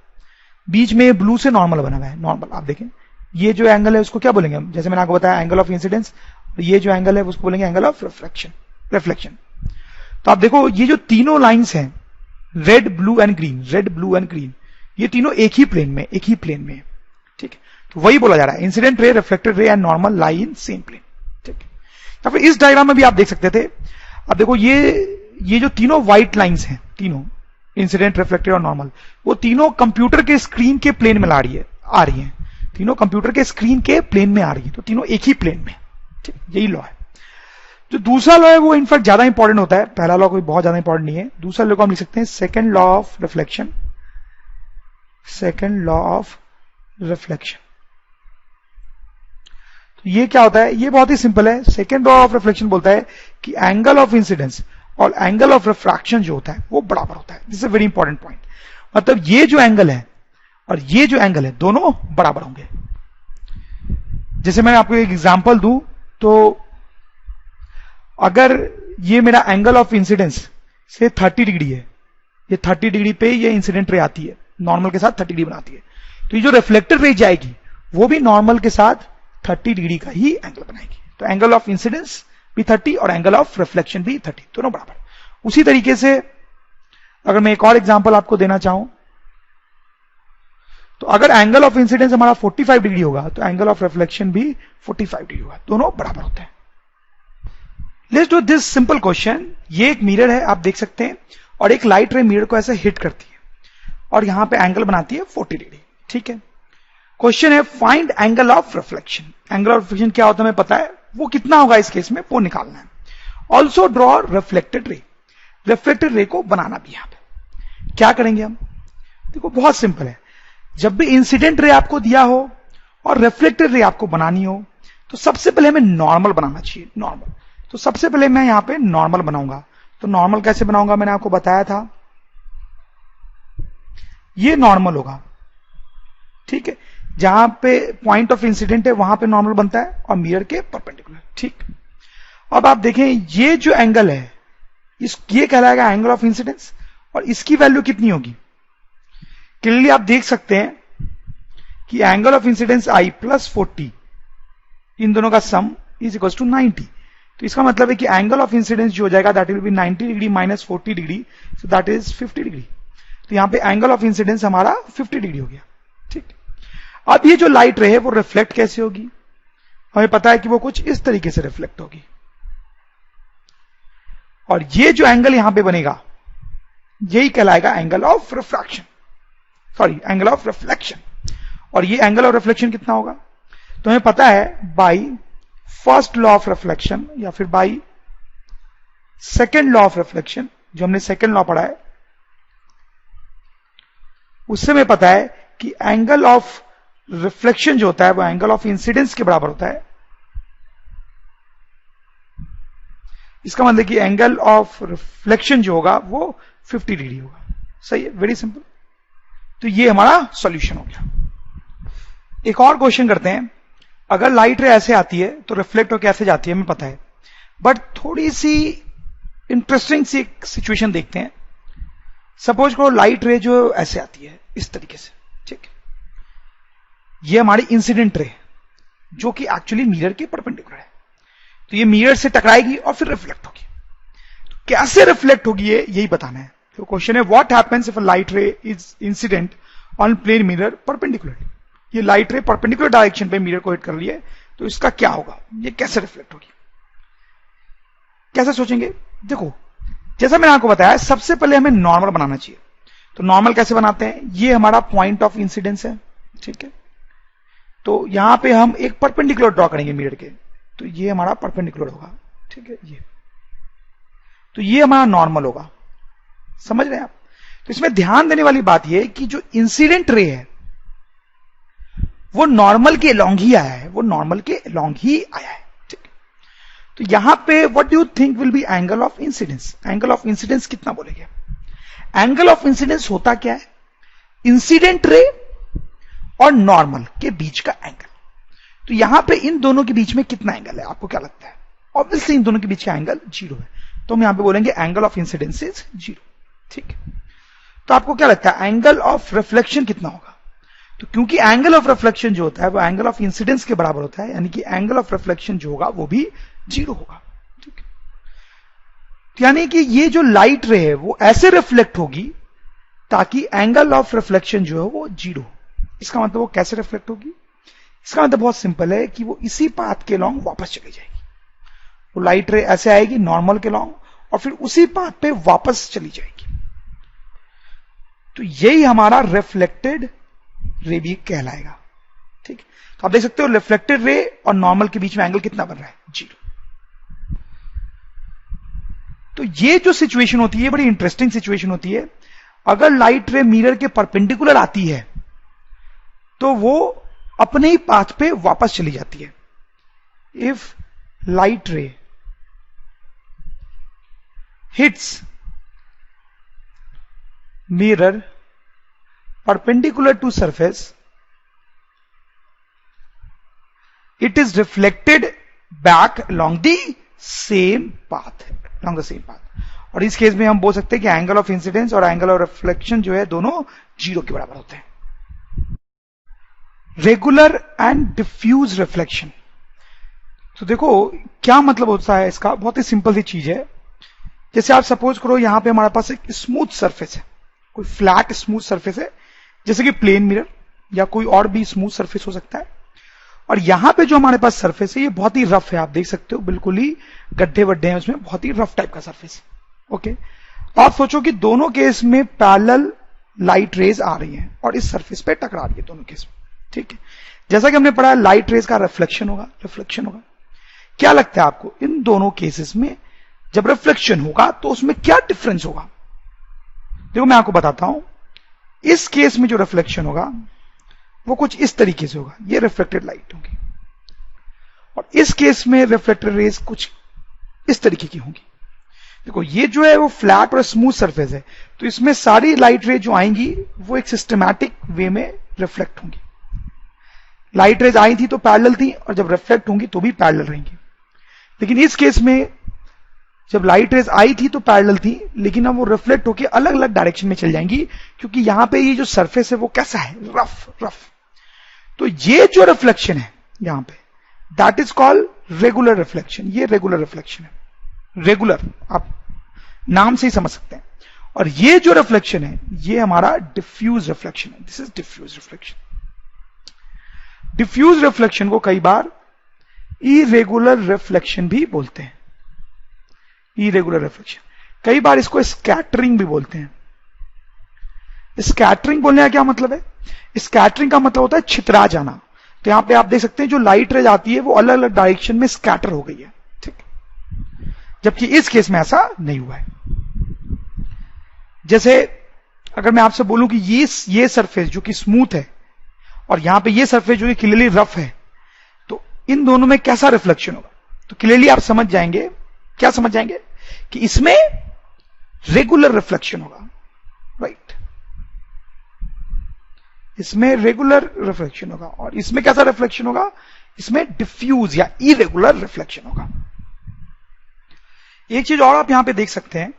बीच में ब्लू से नॉर्मल बना हुआ है, नॉर्मल। आप देखें ये जो एंगल है उसको क्या बोलेंगे हम? जैसे मैंने आपको बताया एंगल ऑफ इंसिडेंस, ये जो एंगल है उसको बोलेंगे एंगल ऑफ रिफ्लेक्शन, रिफ्लेक्शन। तो आप देखो ये जो तीनों लाइंस हैं, red blue and green, red blue and green, ये तीनों एक ही प्लेन में, एक ही प्लेन में। ठीक है, तो वही बोला जा रहा है incident ray, reflected ray and normal lie in same plane. ठीक है, या फिर इस डायग्राम में भी आप देख सकते थे। अब देखो ये जो तीनों व्हाइट लाइंस हैं, तीनों इंसिडेंट, रिफ्लेक्टेड और नॉर्मल, वो तीनों कंप्यूटर के स्क्रीन के प्लेन में आ रही है, तीनों कंप्यूटर के स्क्रीन के प्लेन में आ रही है। तो तीनों एक ही प्लेन में। ठीक, यही लॉ है। जो दूसरा लॉ है वो इनफैक्ट ज्यादा इंपॉर्टेंट होता है, पहला लॉ कोई बहुत ज्यादा इंपॉर्टेंट नहीं है। दूसरा लॉ को हम लिख सकते हैं second law of reflection, second law of reflection. तो ये क्या होता है? ये बहुत ही सिंपल है। सेकेंड लॉ ऑफ रिफ्लेक्शन बोलता है कि एंगल ऑफ इंसिडेंस और एंगल ऑफ रिफ्रैक्शन जो होता है वो बराबर होता है। This is a very important point. मतलब ये जो एंगल है और ये जो एंगल है दोनों बराबर होंगे। जैसे मैं आपको एक एग्जांपल दूं तो अगर ये मेरा एंगल ऑफ इंसिडेंस से 30 डिग्री है, ये 30 डिग्री पे ये इंसिडेंट रे आती है, नॉर्मल के साथ 30 डिग्री बनाती है, तो ये जो रिफ्लेक्टेड रे जाएगी वो भी नॉर्मल के साथ 30 डिग्री का ही एंगल बनाएगी। तो एंगल ऑफ इंसिडेंस भी 30 और एंगल ऑफ रिफ्लेक्शन भी 30, दोनों बराबर। उसी तरीके से अगर मैं एक और एग्जांपल आपको देना चाहूं तो अगर एंगल ऑफ इंसिडेंस हमारा 45 डिग्री होगा तो एंगल ऑफ रिफ्लेक्शन भी 45 डिग्री होगा, दोनों बराबर होते हैं। Let's do this simple question. ये एक मिरर है, आप देख सकते हैं, और एक लाइट रे मिरर को ऐसे हिट करती है और यहां पे एंगल बनाती है 40 डिग्री। ठीक है, क्वेश्चन है find angle of reflection. Angle of reflection क्या होता है हमें पता है, वो कितना होगा इस केस में, वो निकालना है। Also draw reflected ray, reflected रे को बनाना भी। यहां पे क्या करेंगे हम, देखो बहुत सिंपल है। जब भी इंसिडेंट रे आपको दिया हो और रिफ्लेक्टेड रे आपको बनानी हो तो सबसे पहले हमें नॉर्मल बनाना चाहिए, नॉर्मल। तो सबसे पहले मैं यहां पे नॉर्मल बनाऊंगा। तो नॉर्मल कैसे बनाऊंगा, मैंने आपको बताया था, ये नॉर्मल होगा। ठीक है, जहां पे पॉइंट ऑफ इंसिडेंट है वहां पे नॉर्मल बनता है और मिरर के परपेंडिकुलर। ठीक, अब आप देखें ये जो एंगल है ये कहलाएगा एंगल ऑफ इंसिडेंस, और इसकी वैल्यू कितनी होगी, क्लियरली आप देख सकते हैं कि angle of incidence I plus 40, इन दोनों का सम इज इक्वल टू 90। तो इसका मतलब है कि एंगल ऑफ इंसिडेंस जो हो जाएगा that will be 90 degree minus 40 degree, so that is 50 degree. तो यहां पे एंगल ऑफ इंसिडेंस हमारा 50 डिग्री हो गया। ठीक, अब ये जो लाइट रे है वो रिफ्लेक्ट कैसे होगी, हमें पता है कि वो कुछ इस तरीके से रिफ्लेक्ट होगी, और ये जो एंगल यहां पे बनेगा यही कहलाएगा angle of refraction, sorry angle of reflection. और ये एंगल ऑफ रिफ्लेक्शन कितना होगा, तो हमें पता है by first law of reflection या फिर by second law of reflection, जो हमने सेकेंड लॉ पढ़ा है, उससे हमें पता है कि एंगल ऑफ रिफ्लेक्शन जो होता है वो एंगल ऑफ इंसिडेंस के बराबर होता है। इसका मतलब कि एंगल ऑफ रिफ्लेक्शन जो होगा वो 50 डिग्री होगा। सही है, वेरी सिंपल। तो ये हमारा सॉल्यूशन हो गया। एक और क्वेश्चन करते हैं। अगर लाइट रे ऐसे आती है तो रिफ्लेक्ट होकर कैसे जाती है हमें पता है, बट थोड़ी सी इंटरेस्टिंग सी सिचुएशन देखते हैं। सपोज करो लाइट रे जो ऐसे आती है इस तरीके से, ठीक है, ये हमारी इंसिडेंट रे जो कि एक्चुअली मिरर के परपेंडिकुलर है, तो ये मिरर से टकराएगी और फिर रिफ्लेक्ट होगी। तो कैसे रिफ्लेक्ट होगी ये यही बताना है। तो क्वेश्चन है what happens if a light ray is incident on plane mirror perpendicularly. ये लाइट रे परपेंडिकुलर डायरेक्शन पे मिरर को हिट कर रही है, तो इसका क्या होगा, ये कैसे रिफ्लेक्ट होगी, कैसे सोचेंगे। देखो जैसा मैंने आपको बताया सबसे पहले हमें नॉर्मल बनाना चाहिए। तो नॉर्मल कैसे बनाते हैं, ये हमारा पॉइंट ऑफ इंसिडेंस है, ठीक है। तो यहां पे हम एक परपेंडिकुलर ड्रॉ करेंगे मिरर के, तो ये हमारा परपेंडिकुलर होगा, ठीक है, ये तो ये हमारा नॉर्मल होगा। समझ रहे हैं आप। तो इसमें ध्यान देने वाली बात यह है कि जो इंसिडेंट रे है वो नॉर्मल के लॉन्ग ही आया है, वो नॉर्मल के लॉन्ग ही आया है, ठीक है। तो यहां पे what do you think will be angle of incidence. Angle of incidence कितना बोलेंगे। एंगल ऑफ इंसिडेंस होता क्या है, इंसिडेंट रे और नॉर्मल के बीच का एंगल। तो यहां पे इन दोनों के बीच में कितना एंगल है, आपको क्या लगता है। ऑब्वियसली इन दोनों के बीच का एंगल 0 है, तो हम यहां पे बोलेंगे एंगल ऑफ इंसिडेंस इज 0, ठीक है। तो आपको क्या लगता है एंगल ऑफ रिफ्लेक्शन कितना होगा। तो क्योंकि एंगल ऑफ रिफ्लेक्शन जो होता है वो एंगल ऑफ इंसिडेंस के बराबर होता है, यानी कि एंगल ऑफ रिफ्लेक्शन जो होगा वो भी 0 होगा, ठीक है। तो यानी कि ये जो लाइट रे है वो ऐसे रिफ्लेक्ट होगी ताकि एंगल ऑफ रिफ्लेक्शन जो है वो 0 हो। इसका मतलब वो कैसे रिफ्लेक्ट होगी, इसका मतलब बहुत सिंपल है कि वो इसी पाथ के लॉन्ग वापस चली जाएगी। वो लाइट रे ऐसे आएगी नॉर्मल के लॉन्ग और फिर उसी पाथ पे वापस चली जाएगी। तो यही हमारा रिफ्लेक्टेड रे भी कहलाएगा, ठीक। तो आप देख सकते हो रिफ्लेक्टेड रे और नॉर्मल के बीच में एंगल कितना बन रहा है, 0। तो ये जो सिचुएशन होती है बड़ी इंटरेस्टिंग सिचुएशन होती है। अगर लाइट रे मिरर के परपेंडिकुलर आती है तो वो अपने ही पाथ पे वापस चली जाती है। इफ लाइट रे hits mirror perpendicular to surface, it is reflected back along the same path, along the same path। और इस केस में हम बोल सकते हैं कि एंगल ऑफ इंसिडेंस और एंगल ऑफ रिफ्लेक्शन जो है दोनों 0 के बराबर होते हैं। Regular and diffuse reflection. तो देखो क्या मतलब होता है इसका, बहुत ही सिंपल सी चीज है। जैसे आप सपोज करो यहां पे हमारे पास एक स्मूथ सरफेस है, कोई फ्लैट स्मूथ सरफेस है जैसे कि प्लेन मिरर, या कोई और भी स्मूथ सरफेस हो सकता है। और यहां पे जो हमारे पास सरफेस है ये बहुत ही रफ है, आप देख सकते हो बिल्कुल ही गड्ढे वड्ढे हैं उसमें, बहुत ही रफ टाइप का सरफेस। ओके, तो आप सोचो कि दोनों केस में पैरेलल लाइट रेज आ रही हैं और इस सरफेस पे टकरा रही है दोनों केस में। ठीक है, जैसा कि हमने पढ़ा लाइट रेज का रिफ्लेक्शन होगा। क्या लगता है आपको इन दोनों केसेस में जब रिफ्लेक्शन होगा तो उसमें क्या डिफरेंस होगा? देखो मैं आपको बताता हूं, इस केस में जो रिफ्लेक्शन होगा वो कुछ इस तरीके से होगा, ये रिफ्लेक्टेड लाइट होगी, और इस केस में रिफ्लेक्टेड रेज कुछ इस तरीके की होंगी। देखो ये जो है वो फ्लैट और स्मूथ सरफेस है, तो इसमें सारी लाइट रेज जो आएंगी वो एक सिस्टमैटिक वे में रिफ्लेक्ट होंगी। लाइट रेज आई थी तो पैरेलल थी, और जब रिफ्लेक्ट होंगी तो भी पैरेलल रहेंगी। लेकिन इस केस में जब लाइट रेज आई थी तो पैरेलल थी, लेकिन अब वो रिफ्लेक्ट होकर अलग अलग डायरेक्शन में चल जाएंगी, क्योंकि यहां पे ये जो सरफेस है वो कैसा है, रफ। तो ये जो रिफ्लेक्शन है यहां पे, that is called regular reflection. ये रेगुलर रिफ्लेक्शन है, रेगुलर आप नाम से ही समझ सकते हैं। और ये जो रिफ्लेक्शन है ये हमारा डिफ्यूज रिफ्लेक्शन है, this is diffuse reflection. Diffuse reflection को कई बार इरेगुलर रिफ्लेक्शन भी बोलते हैं, इरेगुलर रिफ्लेक्शन। कई बार इसको स्कैटरिंग भी बोलते हैं। स्कैटरिंग बोलने का क्या मतलब है? स्कैटरिंग का मतलब होता है छितरा जाना। तो यहां पे आप देख सकते हैं जो लाइट रेज आती है वो अलग अलग डायरेक्शन में स्कैटर हो गई है, ठीक, जबकि इस केस में ऐसा नहीं हुआ है। जैसे अगर मैं आपसे बोलूं कि ये सरफेस जो कि स्मूथ है और यहां पे ये सरफेस जो कि क्लियरली रफ है, तो इन दोनों में कैसा रिफ्लेक्शन होगा? तो क्लियरली आप समझ जाएंगे, क्या समझ जाएंगे कि इसमें रेगुलर रिफ्लेक्शन होगा, राइट, इसमें रेगुलर रिफ्लेक्शन होगा। और इसमें कैसा रिफ्लेक्शन होगा? इसमें डिफ्यूज या इरेगुलर रिफ्लेक्शन होगा। एक चीज और आप यहां पे देख सकते हैं,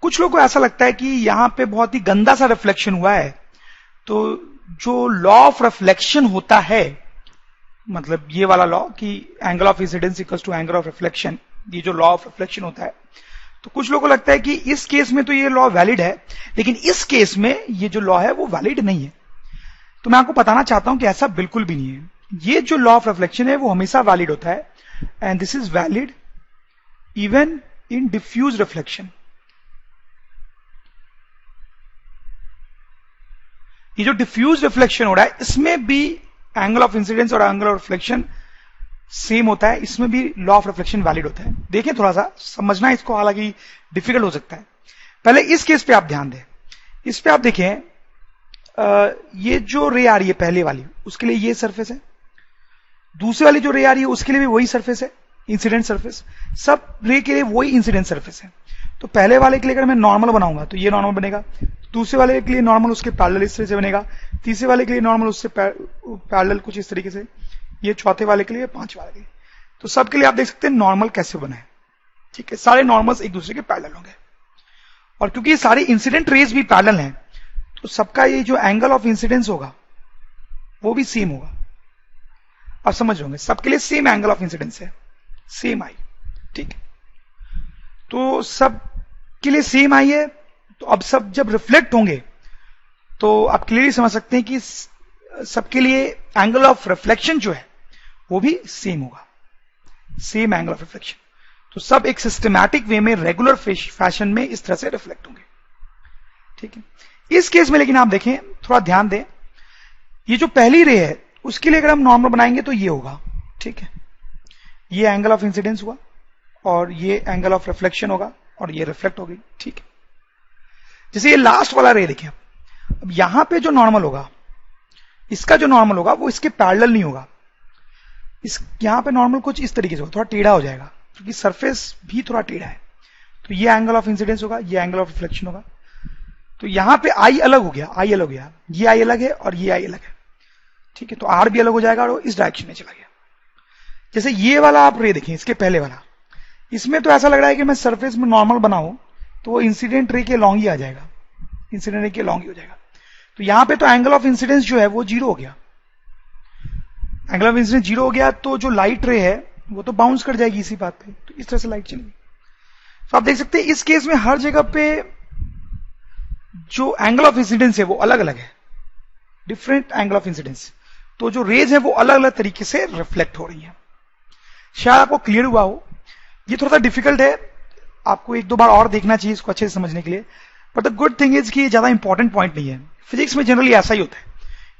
कुछ लोगों को ऐसा लगता है कि यहां पे बहुत ही गंदा सा रिफ्लेक्शन हुआ है, तो जो लॉ ऑफ रिफ्लेक्शन होता है, मतलब ये वाला लॉ कि angle of incidence equals to angle of reflection, ये जो लॉ ऑफ रिफ्लेक्शन होता है, तो कुछ लोगों को लगता है कि इस केस में तो ये लॉ वैलिड है, लेकिन इस केस में ये जो लॉ है वो वैलिड नहीं है। तो मैं आपको बताना चाहता हूं कि ऐसा बिल्कुल भी नहीं है। ये जो लॉ ऑफ रिफ्लेक्शन है वो हमेशा वैलिड होता है, and this is valid even in diffuse reflection. ये जो डिफ्यूज रिफ्लेक्शन हो रहा है इसमें भी एंगल ऑफ इंसिडेंस और एंगल ऑफ रिफ्लेक्शन सेम होता है, इसमें भी लॉ ऑफ रिफ्लेक्शन वैलिड होता है। देखें थोड़ा सा समझना इसको, हालांकि डिफिकल्ट हो सकता है। पहले इस केस पे आप ध्यान दें, इस पे आप देखें, ये जो रे आ रही है पहले वाली, उसके लिए ये सरफेस है, दूसरी वाली जो रे आ रही है उसके लिए भी वही सरफेस है, इंसिडेंट सरफेस। सब रे के लिए वही इंसिडेंट सरफेस है। तो पहले वाले के लिए अगर मैं नॉर्मल बनाऊंगा तो ये नॉर्मल बनेगा, दूसरे वाले के लिए नॉर्मल उसके पैरेलल इस तरह से बनेगा, तीसरे वाले के लिए नॉर्मल उससे पैरेलल कुछ इस तरीके से, ये चौथे वाले के लिए, पांचवे वाले के लिए। तो सबके लिए आप देख सकते हैं नॉर्मल कैसे बना है, ठीक है, सारे नॉर्मल्स एक दूसरे के पैरेलल होंगे। और क्योंकि ये सारे इंसिडेंट रेज भी पैरेलल हैं, तो सबका ये जो एंगल ऑफ इंसिडेंस होगा वो भी सेम होगा। आप समझ होंगे, सबके लिए सेम एंगल ऑफ इंसिडेंस है, सेम आई, ठीक है। तो सब के लिए सेम आई है, तो अब सब जब रिफ्लेक्ट होंगे तो आप क्लियरली समझ सकते हैं कि सबके लिए एंगल ऑफ रिफ्लेक्शन जो है वो भी सेम होगा, सेम एंगल ऑफ रिफ्लेक्शन। तो सब एक सिस्टमैटिक वे में रेगुलर फैशन में इस तरह से रिफ्लेक्ट होंगे, ठीक है। इस केस में लेकिन आप देखें, थोड़ा ध्यान दें, ये जो पहली रे है उसके लिए अगर हम नॉर्मल बनाएंगे तो ये होगा, ठीक है, ये एंगल ऑफ इंसिडेंस हुआ और ये एंगल ऑफ रिफ्लेक्शन होगा और ये रिफ्लेक्ट हो गई, ठीक है। जैसे ये लास्ट वाला रे देखिए, अब यहां पे जो नॉर्मल होगा, इसका जो नॉर्मल होगा वो इसके पैरेलल नहीं होगा, इस यहां पे नॉर्मल कुछ इस तरीके से होगा, थोड़ा टेढ़ा हो जाएगा क्योंकि सरफेस भी थोड़ा टेढ़ा है। तो ये एंगल ऑफ इंसिडेंस होगा, ये एंगल ऑफ रिफ्लेक्शन होगा। तो यहां पे आई अलग हो गया, आई अलग हो गया, ये आई अलग है और ये आई अलग है, ठीक है। तो आर भी अलग हो जाएगा और वो इस डायरेक्शन में चला गया। जैसे ये वाला आप रे देखें, इसके पहले वाला, इसमें तो ऐसा लग रहा है कि मैं सरफेस में नॉर्मल बनाऊं तो वो इंसिडेंट रे के लॉन्ग ही आ जाएगा, इंसिडेंट रे के लॉन्ग ही हो जाएगा। तो यहां पे तो एंगल ऑफ इंसिडेंस जो है वो जीरो हो गया, एंगल ऑफ इंसिडेंस जीरो हो गया, तो जो लाइट रे है वो तो बाउंस कर जाएगी इसी बात पे, तो इस तरह से लाइट चलेगी। तो आप देख सकते हैं इस केस में हर जगह पे जो एंगल ऑफ इंसिडेंस है वो अलग अलग है, डिफरेंट एंगल ऑफ इंसिडेंस, तो जो रेज है वो अलग अलग तरीके से रिफ्लेक्ट हो रही है। शायद आपको क्लियर हुआ हो। ये थोड़ा सा डिफिकल्ट है, आपको एक दो बार और देखना चाहिए इसको अच्छे से समझने के लिए, but the good thing is कि ज्यादा इंपॉर्टेंट पॉइंट नहीं है। फिजिक्स में जनरली ऐसा ही होता है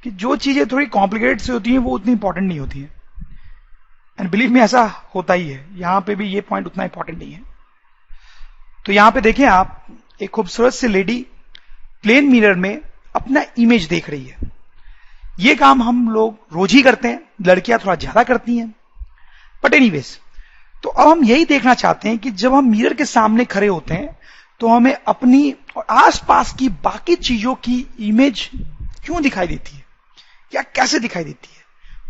कि जो चीजें थोड़ी कॉम्प्लिकेटेड से होती हैं वो उतनी इंपॉर्टेंट नहीं होती है, एंड बिलीव में ऐसा होता ही है। यहां पे भी ये पॉइंट उतना इंपॉर्टेंट नहीं है। तो यहां पे देखें आप, एक खूबसूरत सी लेडी प्लेन मिरर में अपना इमेज देख रही है। ये काम हम लोग रोज ही करते हैं, लड़कियां थोड़ा ज्यादा करती हैं, बट एनीवेज, तो अब हम यही देखना चाहते हैं कि जब हम मिरर के सामने खड़े होते हैं तो हमें अपनी और आसपास की बाकी चीजों की इमेज क्यों दिखाई देती है या कैसे दिखाई देती है,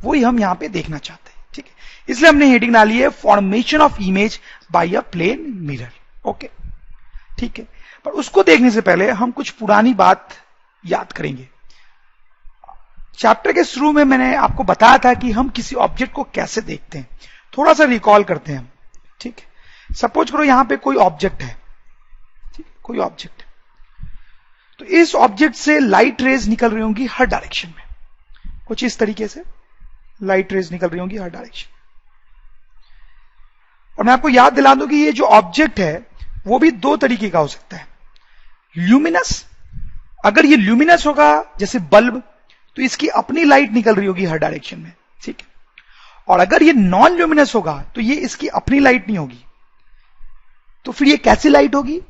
वही हम यहां पे देखना चाहते हैं। ठीक है, इसलिए हमने हेडिंग डाली है formation of image by a plane mirror. Okay, ठीक है, पर उसको देखने से पहले हम कुछ पुरानी बात याद करेंगे। चैप्टर के शुरू में मैंने आपको बताया था कि हम किसी ऑब्जेक्ट को कैसे देखते हैं, थोड़ा सा रिकॉल करते हैं। ठीक है, सपोज करो यहां पे कोई ऑब्जेक्ट है, ठीक, कोई ऑब्जेक्ट, तो इस ऑब्जेक्ट से लाइट रेज निकल रही होंगी हर डायरेक्शन में, कुछ इस तरीके से लाइट रेज निकल रही होंगी हर डायरेक्शन। और मैं आपको याद दिला दूं कि ये जो ऑब्जेक्ट है वो भी दो तरीके का हो सकता है। ल्यूमिनस, अगर ये ल्यूमिनस होगा जैसे बल्ब, तो इसकी अपनी लाइट निकल रही होगी हर डायरेक्शन में। ठीक है, और अगर ये नॉन ल्यूमिनस होगा तो ये इसकी अपनी लाइट नहीं होगी, तो फिर ये कैसी लाइट होगी?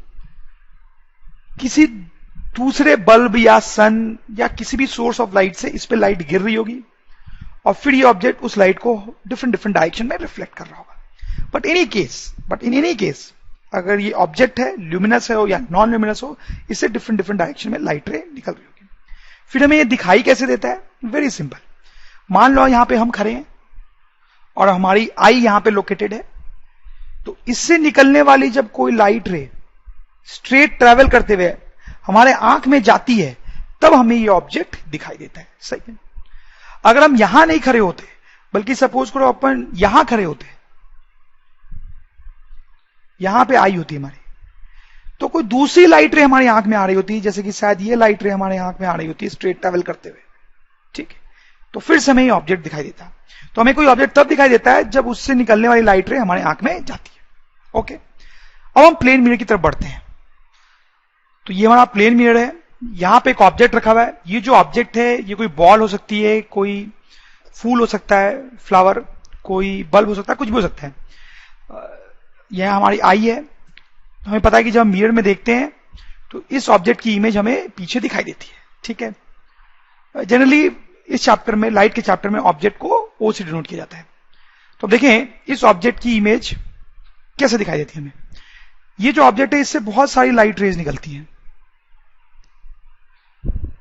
किसी दूसरे बल्ब या सन या किसी भी सोर्स ऑफ लाइट से इस पे लाइट गिर रही होगी और फिर ये ऑब्जेक्ट उस लाइट को डिफरेंट डिफरेंट डायरेक्शन में रिफ्लेक्ट कर रहा होगा। बट इन एनी केस अगर ये ऑब्जेक्ट है, ल्यूमिनस है हो या नॉन ल्यूमिनस हो, इससे डिफरेंट डिफरेंट डायरेक्शन में लाइट रे निकल रही होगी। फिर हमें ये दिखाई कैसे देता है? Very simple. मान लो यहां पे हम खड़े हैं और हमारी आई यहां पे लोकेटेड है, तो इससे निकलने वाली जब कोई लाइट रे स्ट्रेट ट्रेवल करते हुए हमारे आंख में जाती है, तब हमें ये ऑब्जेक्ट दिखाई देता है। सही है। अगर हम यहां नहीं खड़े होते, बल्कि सपोज करो अपन यहां खड़े होते, यहां पे आई होती हमारी, तो कोई दूसरी लाइट रे हमारी आंख में आ रही होती है, जैसे कि शायद ये लाइट रे हमारे आंख में आ रही होती है स्ट्रेट ट्रेवल करते हुए। ठीक है, तो फिर से हमें ये ऑब्जेक्ट दिखाई देता है। तो हमें कोई ऑब्जेक्ट तब दिखाई देता है जब उससे निकलने वाली लाइट रे हमारे आंख में जाती है। ओके, अब हम प्लेन मिरर की तरफ बढ़ते हैं। तो ये हमारा प्लेन मिरर है, यहां पे एक ऑब्जेक्ट रखा हुआ है। ये जो ऑब्जेक्ट है ये कोई बॉल हो सकती है, कोई फूल हो सकता है, फ्लावर, कोई बल्ब हो सकता है, कुछ भी हो सकता है। यह हमारी आई है। हमें पता है कि जब हम मिरर में देखते हैं तो इस ऑब्जेक्ट की इमेज हमें पीछे दिखाई देती है। ठीक है, जनरली इस चैप्टर में, लाइट के चैप्टर में, ऑब्जेक्ट को ओ से डिनोट किया जाता है। तो देखें इस ऑब्जेक्ट की इमेज कैसे दिखाई देती है हमें। ये जो ऑब्जेक्ट है इससे बहुत सारी लाइट रेज निकलती हैं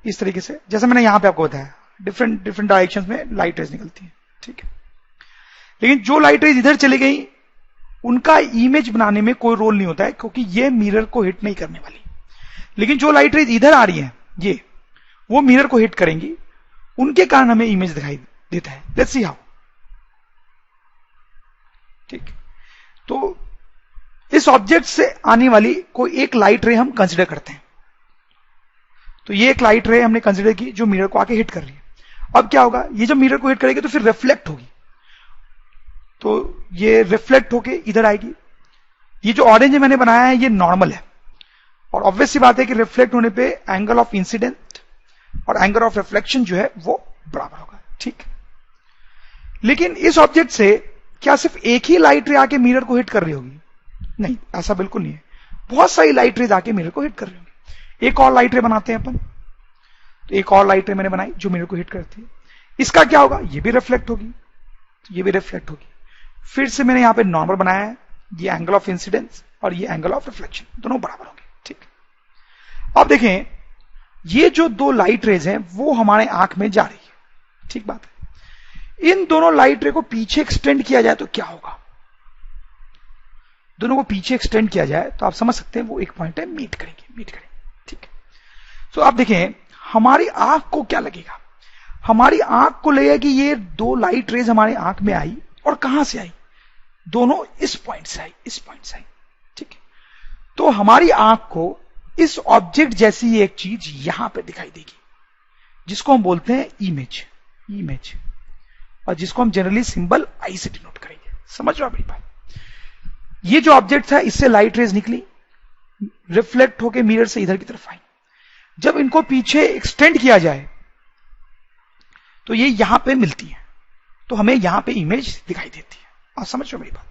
इस तरीके से, जैसे मैंने यहां पे आपको बताया, डिफरेंट डिफरेंट डायरेक्शंस में लाइट रेज निकलती है। ठीक है, लेकिन जो लाइट रेज इधर चली गई उनका इमेज बनाने में कोई रोल नहीं होता है, क्योंकि ये मिरर को हिट नहीं करने वाली। लेकिन जो लाइट रेज इधर आ रही है ये, वो मिरर को हिट करेंगी, उनके कारण हमें इमेज दिखाई देता है। Let's see how. ठीक, तो इस ऑब्जेक्ट से आने वाली कोई एक लाइट रे हम कंसीडर करते हैं। तो ये एक लाइट रे हमने कंसीडर की जो मिरर को आके हिट कर रही है। अब क्या होगा, ये जब मिरर को हिट करेगी तो फिर रिफ्लेक्ट होगी, तो ये रिफ्लेक्ट होके इधर आएगी। ये जो ऑरेंज मैंने बनाया है ये नॉर्मल है, और ऑब्वियस सी बात है कि रिफ्लेक्ट होने पे एंगल ऑफ इंसिडेंट और एंगल ऑफ रिफ्लेक्शन जो है वो बराबर होगा। ठीक, लेकिन इस ऑब्जेक्ट से क्या सिर्फ एक ही लाइट रे आके मिरर को हिट कर रही होगी? नहीं, ऐसा बिल्कुल नहीं है। बहुत सारी लाइट रेज आके मिरर को हिट कर रही होगी। एक और लाइट रे बनाते हैं अपन, तो एक और लाइट रे मैंने बनाई जो मिरर को हिट करती है। इसका क्या होगा, ये भी रिफ्लेक्ट होगी, तो ये भी रिफ्लेक्ट होगी। फिर से मैंने यहां पे नॉर्मल बनाया है, ये एंगल ऑफ इंसिडेंस और ये एंगल ऑफ रिफ्लेक्शन दोनों बराबर होंगे। ठीक, अब देखें ये जो दो लाइट रेज हैं वो हमारे आंख में जा रही है। ठीक बात है। इन दोनों लाइट रे को पीछे एक्सटेंड किया जाए तो क्या होगा? दोनों को पीछे एक्सटेंड किया जाए तो आप समझ सकते हैं वो एक पॉइंट है, मीट करेंगे। ठीक है, तो आप देखें हमारी आंख को क्या लगेगा। हमारी आंख को लगेगा कि ये दो लाइट रेज हमारे आंख में आई, और कहां से आई? दोनों इस पॉइंट से आई, इस पॉइंट से आई। ठीक है, तो हमारी आंख को इस ऑब्जेक्ट जैसी एक चीज यहां पे दिखाई देगी। जिसको हम बोलते हैं इमेज, इमेज, और जिसको हम जनरली सिंबल आई से डिनोट करेंगे। समझ रहे हो मेरी बात? ये जो ऑब्जेक्ट था, इससे लाइट रेज निकली, रिफ्लेक्ट होके मिरर से इधर की तरफ आई। जब इनको पीछे एक्सटेंड किया जाए तो ये यहां पे मिलती है, तो हमें यहां पे इमेज दिखाई देती है। आप समझ रहे हो मेरी बात?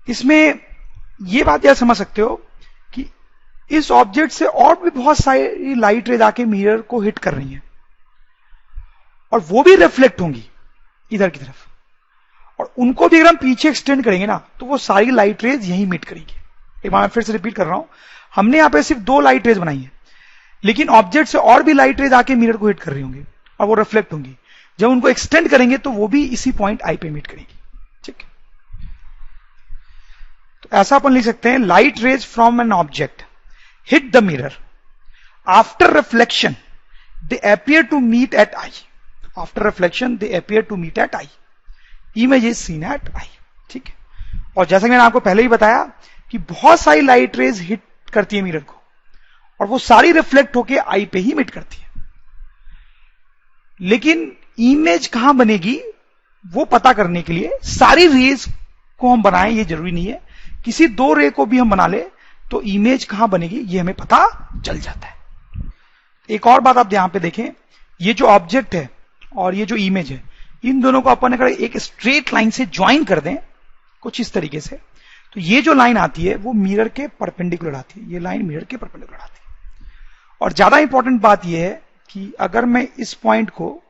इसमें ये बात यार समझ सकते हो कि इस ऑब्जेक्ट से और भी बहुत सारी लाइट रेज आके मिरर को हिट कर रही हैं, और वो भी रिफ्लेक्ट होंगी इधर की तरफ, और उनको भी अगर हम पीछे एक्सटेंड करेंगे ना, तो वो सारी लाइट रेज यहीं मीट करेंगी। एक बार मैं फिर से रिपीट कर रहा हूं, हमने यहां पे सिर्फ 2 लाइट रेज बनाई है, लेकिन ऑब्जेक्ट से और भी लाइट रेज आके मिरर को हिट कर रही होंगी और वो रिफ्लेक्ट होंगी। जब उनको एक्सटेंड करेंगे तो वो भी इसी पॉइंट आई पे मीट करेंगी। ठीक है, तो ऐसा अपन लिख सकते हैं, light rays from an object hit the mirror, after reflection they appear to meet at eye, after reflection they appear to meet at eye, image is seen at eye. ठीक है, और जैसा कि मैंने आपको पहले ही बताया कि बहुत सारी लाइट रेज हिट करती है मिरर को, और वो सारी रिफ्लेक्ट होके आई पे ही मीट करती है। लेकिन इमेज कहां बनेगी वो पता करने के लिए सारी रेज को हम बनाएं ये जरूरी नहीं है, किसी 2 रे को भी हम बना ले तो इमेज कहां बनेगी ये हमें पता चल जाता है। एक और बात आप यहां पे देखें, ये जो ऑब्जेक्ट है और ये जो इमेज है, इन दोनों को अपन अगर एक स्ट्रेट लाइन से ज्वाइन कर दें कुछ इस तरीके से, तो ये जो लाइन आती है वो मिरर के परपेंडिकुलर आती है, ये लाइन मिरर के परपेंडिकुलर आती है। और ज्यादा इंपॉर्टेंट बात यह है कि अगर मैं इस पॉइंट को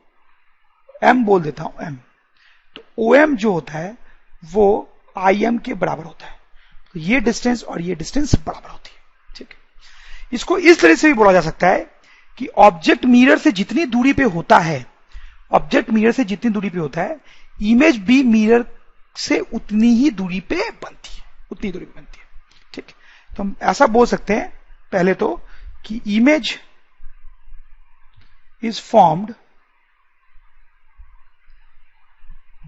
m बोल देता हूं, m, तो OM जो होता है वो IM के बराबर होता है, तो ये डिस्टेंस और ये डिस्टेंस बराबर होती है। ठीक है, इसको इस तरह से भी बोला जा सकता है कि ऑब्जेक्ट मिरर से जितनी दूरी पे होता है, ऑब्जेक्ट मिरर से जितनी दूरी पे होता है, इमेज भी मिरर से उतनी ही दूरी पे बनती है, उतनी दूरी पे बनती है। ठीक है, तो हम ऐसा बोल सकते हैं पहले तो कि image is formed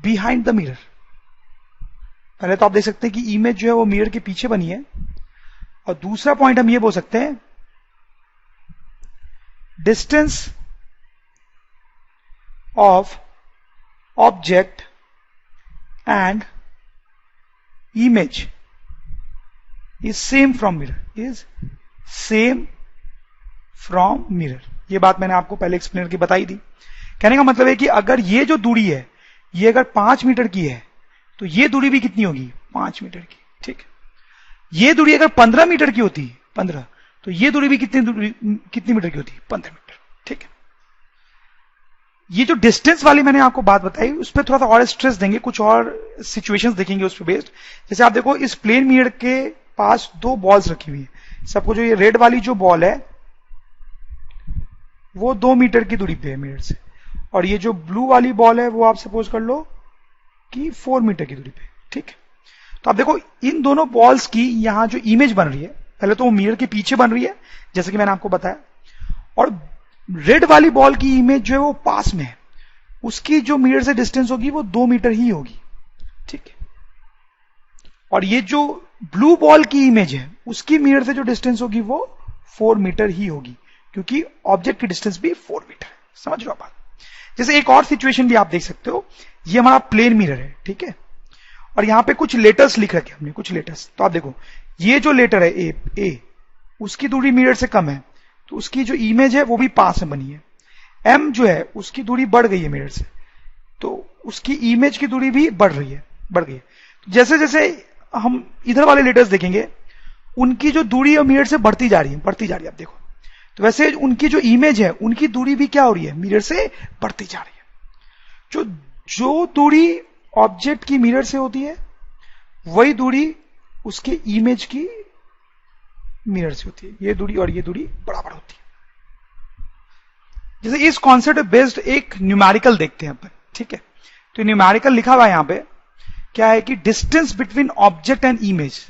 behind the mirror. पहले तो आप देख सकते हैं कि इमेज जो है वो मिरर के पीछे बनी है, और दूसरा पॉइंट हम ये बोल सकते हैं, distance of object and image is same from mirror, is same from mirror. ये बात मैंने आपको पहले एक्सप्लेन करके बताई थी। कहने का मतलब है कि अगर ये जो दूरी है ये अगर 5 मीटर की है तो ये दूरी भी कितनी होगी, 5 मीटर की। ठीक है, ये दूरी अगर 15 मीटर की होती, 15, तो ये दूरी भी कितनी मीटर की होती, 15 मीटर। ठीक है, ये जो डिस्टेंस वाली मैंने आपको बात बताई उस पर थोड़ा सा और स्ट्रेस देंगे, कुछ और सिचुएशंस देखेंगे उस पर बेस्ड। जैसे आप देखो, इस प्लेन मिरर के पास 2 बॉल्स रखी हुई है, सबको जो ये रेड वाली जो बॉल है वो 2 मीटर की दूरी पे है मिरर से, और ये जो ब्लू वाली बॉल है वो आप सपोज कर लो कि 4 मीटर की दूरी पे। ठीक है, तो आप देखो इन दोनों बॉल्स की यहां जो इमेज बन रही है, पहले तो वो मिरर के पीछे बन रही है जैसे कि मैंने आपको बताया, और रेड वाली बॉल की इमेज जो है वो पास में है, उसकी जो मिरर से डिस्टेंस होगी वो 2 मीटर ही होगी। ठीक है, और ये जो ब्लू बॉल की इमेज है उसकी मिरर से जो डिस्टेंस होगी वो 4 मीटर ही होगी, क्योंकि ऑब्जेक्ट की डिस्टेंस भी 4 मीटर है। समझ रहे हो बात? जैसे एक और सिचुएशन भी आप देख सकते हो, ये हमारा प्लेन मिरर है। ठीक है, और यहां पे कुछ लेटर्स लिख रखे हमने, कुछ लेटर्स। तो आप देखो ये जो लेटर है ए, उसकी दूरी मिरर से कम है, तो उसकी जो इमेज है वो भी पास में बनी है। एम जो है उसकी दूरी बढ़ गई है मिरर से, तो उसकी इमेज की दूरी भी बढ़ गई है। तो जैसे जैसे हम इधर वाले लेटर्स देखेंगे उनकी जो दूरी है मिरर से बढ़ती जा रही है, आप देखो। तो वैसे उनकी जो इमेज है उनकी दूरी भी क्या हो रही है, मिरर से बढ़ती जा रही है। जो दूरी ऑब्जेक्ट की मिरर से होती है वही दूरी उसके इमेज की मिरर से होती है। ये दूरी और ये दूरी बराबर होती है। जैसे इस कॉन्सेप्ट बेस्ड एक न्यूमेरिकल देखते हैं अपन। ठीक है, तो न्यूमेरिकल लिखा हुआ है यहां पे, क्या है कि distance between object and image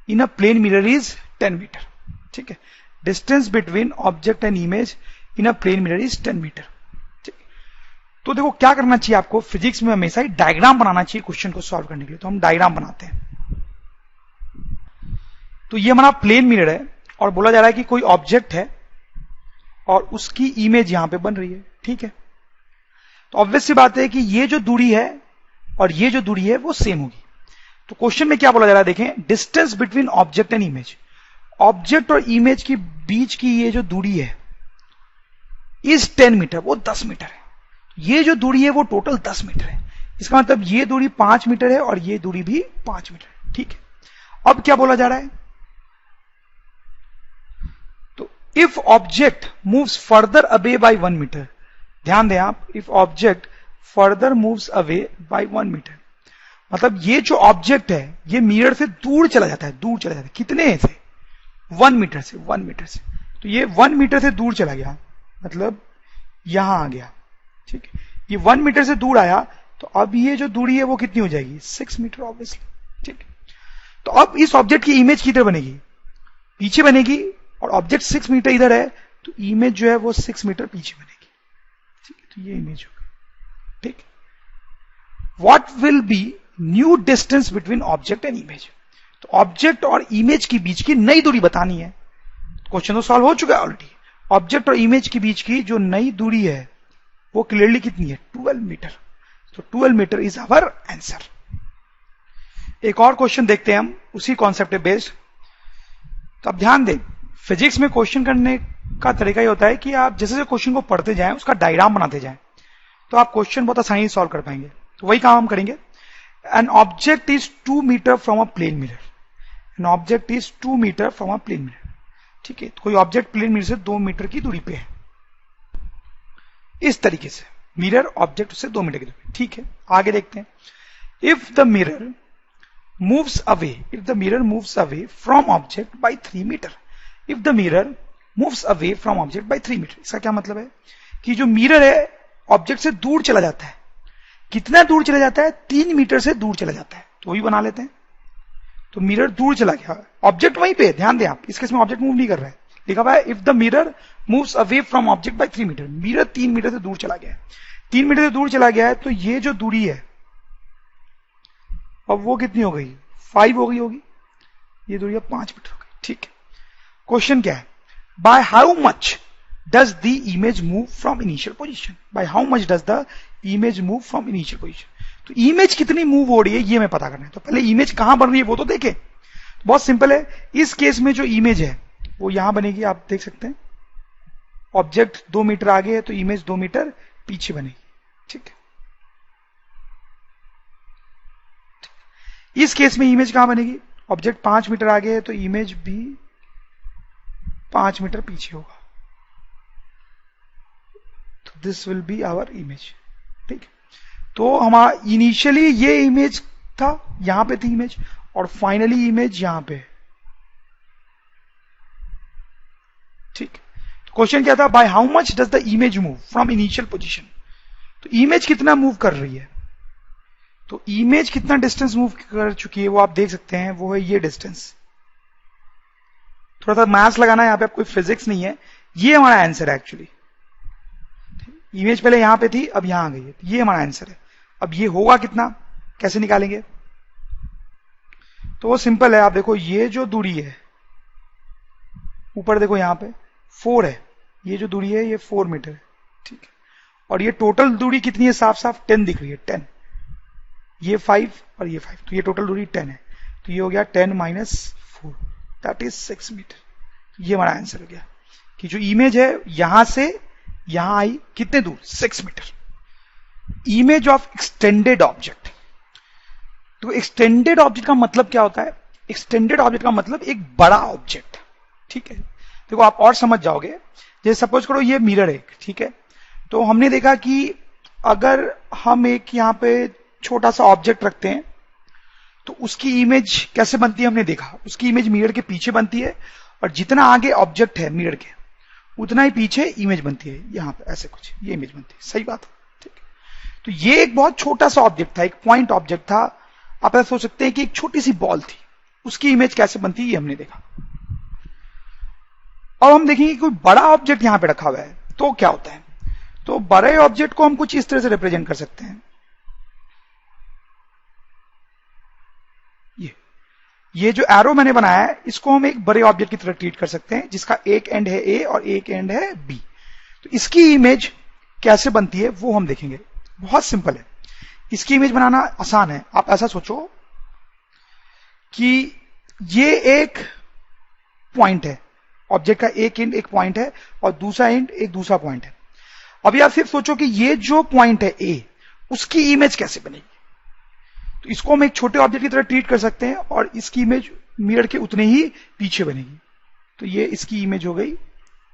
in a plane mirror is 10 metre. ठीक है, distance between object and image in a plane mirror is 10 metre. तो देखो क्या करना चाहिए आपको, फिजिक्स में हमेशा ही डायग्राम बनाना चाहिए क्वेश्चन को सॉल्व करने के लिए। तो हम डायग्राम बनाते हैं। तो ये हमारा प्लेन मिरर है और बोला जा रहा है कि कोई ऑब्जेक्ट है और उसकी इमेज यहां पे बन रही है, ठीक है। तो ऑब्वियस सी बात है कि ये जो दूरी है और ये जो दूरी है वो सेम होगी। तो क्वेश्चन में क्या बोला जा रहा है, देखें, distance between object and image, object और इमेज के बीच की ये जो दूरी है इज 10 मीटर, वो 10 मीटर है। ये जो दूरी है वो टोटल 10 मीटर है। इसका मतलब ये दूरी 5 मीटर है और ये दूरी भी 5 मीटर है, ठीक है। अब क्या बोला जा रहा है, तो if object moves further away by 1 metre, ध्यान दें आप, if object further moves away by 1 metre, मतलब ये जो ऑब्जेक्ट है ये मिरर से दूर चला जाता है, दूर चला जाता है, कितने से, 1 मीटर से, 1 मीटर से। तो ये 1 मीटर से दूर चला गया, मतलब यहां आ गया, ठीक है। ये 1 मीटर से दूर आया, तो अब ये जो दूरी है वो कितनी हो जाएगी, 6 मीटर ऑब्वियसली, ठीक है। तो अब इस ऑब्जेक्ट की इमेज किधर बनेगी, पीछे बनेगी, और ऑब्जेक्ट 6 मीटर इधर है, तो इमेज जो है वो 6 मीटर पीछे बनेगी, ठीक है। तो ये इमेज होगा, ठीक। What will be new distance between object and image, तो ऑब्जेक्ट और इमेज के बीच की नई दूरी बतानी है। क्वेश्चन तो सॉल्व हो चुका है ऑलरेडी। ऑब्जेक्ट और इमेज के बीच की जो नई दूरी है वो क्लियरली कितनी है, 12 मीटर। तो 12 मीटर इज आवर आंसर। एक और क्वेश्चन देखते हैं हम उसी कॉन्सेप्ट पे बेस्ड। तो अब ध्यान दें, फिजिक्स में क्वेश्चन करने का तरीका ये होता है कि आप जैसे जैसे क्वेश्चन को पढ़ते जाएं उसका डायग्राम बनाते जाएं, तो आप क्वेश्चन बहुत आसानी से सॉल्व कर पाएंगे। तो वही काम हम करेंगे। An object is 2 metre from a plane mirror, an object is 2 metre from a plane mirror, ठीक है। तो कोई ऑब्जेक्ट प्लेन मिरर से 2 मीटर की दूरी पे है, इस तरीके से मिरर ऑब्जेक्ट से 2 मीटर की दूरी, ठीक है। आगे देखते हैं, if the mirror moves away, if the mirror moves away from object by 3 metre, if the mirror moves away from object by 3 metre, इसका क्या मतलब है कि जो मिरर है ऑब्जेक्ट से दूर चला जाता है, कितना दूर चला जाता है, 3 मीटर से दूर चला जाता है। तो वही बना लेते हैं। तो मिरर दूर चला गया, ऑब्जेक्ट वहीं पे, ध्यान दें आप, इस केस में ऑब्जेक्ट मूव नहीं कर रहा है, लिखा हुआ है if the mirror moves away from object by 3 metre, mirror 3 metre से दूर चला गया है। 3 मीटर से दूर चला गया है, तो ये जो दूरी है अब वो कितनी हो गई, 5 हो गई होगी, ये दूरी अब 5 मीटर हो गई, ठीक है। क्वेश्चन क्या है, by how much does the image move from initial position, by how much does the image move from initial position. तो इमेज कितनी मूव हो रही है ये हमें पता करना है। तो पहले इमेज कहां बन रही है वो तो देखें। तो बहुत सिंपल है, इस केस में जो इमेज है वो यहां बनेगी, आप देख सकते हैं, ऑब्जेक्ट 2 मीटर आगे है तो इमेज 2 मीटर पीछे बनेगी, ठीक है। इस केस में इमेज कहां बनेगी, ऑब्जेक्ट 5 मीटर आगे है तो इमेज भी 5 मीटर पीछे होगा। तो this will be our image, ठीक है। तो हमारा इनिशियली ये इमेज था, यहां पे थी इमेज, और फाइनली इमेज यहां पे, ठीक। तो क्वेश्चन क्या था, by how much does the image move from initial position. तो इमेज कितना मूव कर रही है, तो इमेज कितना डिस्टेंस मूव कर चुकी है वो आप देख सकते हैं, वो है ये डिस्टेंस। थोड़ा सा मैथ्स लगाना है यहां पे, कोई फिजिक्स नहीं है, ये हमारा आंसर है एक्चुअली। इमेज पहले यहां पे थी, अब यहां आ गई है, ये हमारा आंसर है। अब ये होगा कितना, कैसे निकालेंगे, तो वो सिंपल है, आप देखो ये जो दूरी है ऊपर देखो यहां पे 4 है, ये जो दूरी है ये 4 मीटर है, ठीक है। और ये टोटल दूरी कितनी है, साफ साफ 10 दिख रही है, 10, ये 5 और ये 5, तो ये टोटल दूरी 10 है। तो ये हो गया 10 माइनस 4, दैट इज 6 मीटर। ये हमारा आंसर हो गया कि जो इमेज है यहां से यहां आई कितने दूर, 6 metre. Image of extended object. तो एक्सटेंडेड ऑब्जेक्ट का मतलब क्या होता है, एक्सटेंडेड ऑब्जेक्ट का मतलब एक बड़ा ऑब्जेक्ट, ठीक है। देखो आप और समझ जाओगे, जैसे सपोज करो ये मिरर है, ठीक है। तो हमने देखा कि अगर हम एक यहां पे छोटा सा ऑब्जेक्ट रखते हैं तो उसकी इमेज कैसे बनती है, हमने देखा, उसकी इमेज मिरर के पीछे बनती है, और जितना आगे ऑब्जेक्ट है मिरर के उतना ही पीछे इमेज बनती है, यहां पे ऐसे कुछ ये इमेज बनती है, सही बात है, ठीक है। तो ये एक बहुत छोटा सा ऑब्जेक्ट था, एक पॉइंट ऑब्जेक्ट था। आप ऐसा सोच सकते हैं कि एक छोटी सी बॉल थी, उसकी इमेज कैसे बनती है ये हमने देखा। अब हम देखेंगे कोई बड़ा ऑब्जेक्ट यहां पे रखा हुआ है तो क्या होता है। तो बड़े ऑब्जेक्ट को हम कुछ इस तरह से रिप्रेजेंट कर सकते हैं, ये जो एरो मैंने बनाया है इसको हम एक बड़े ऑब्जेक्ट की तरह ट्रीट कर सकते हैं, जिसका एक एंड है ए और एक एंड है बी। तो इसकी इमेज कैसे बनती है वो हम देखेंगे। बहुत सिंपल है, इसकी इमेज बनाना आसान है। आप ऐसा सोचो कि ये एक पॉइंट है, ऑब्जेक्ट का एक एंड एक पॉइंट है और दूसरा एंड एक दूसरा पॉइंट है। अभी आप सिर्फ सोचो कि ये जो पॉइंट है ए, उसकी इमेज कैसे बनेगी। तो इसको हम एक छोटे ऑब्जेक्ट की तरह ट्रीट कर सकते हैं और इसकी इमेज मिरर के उतने ही पीछे बनेगी। तो ये इसकी इमेज हो गई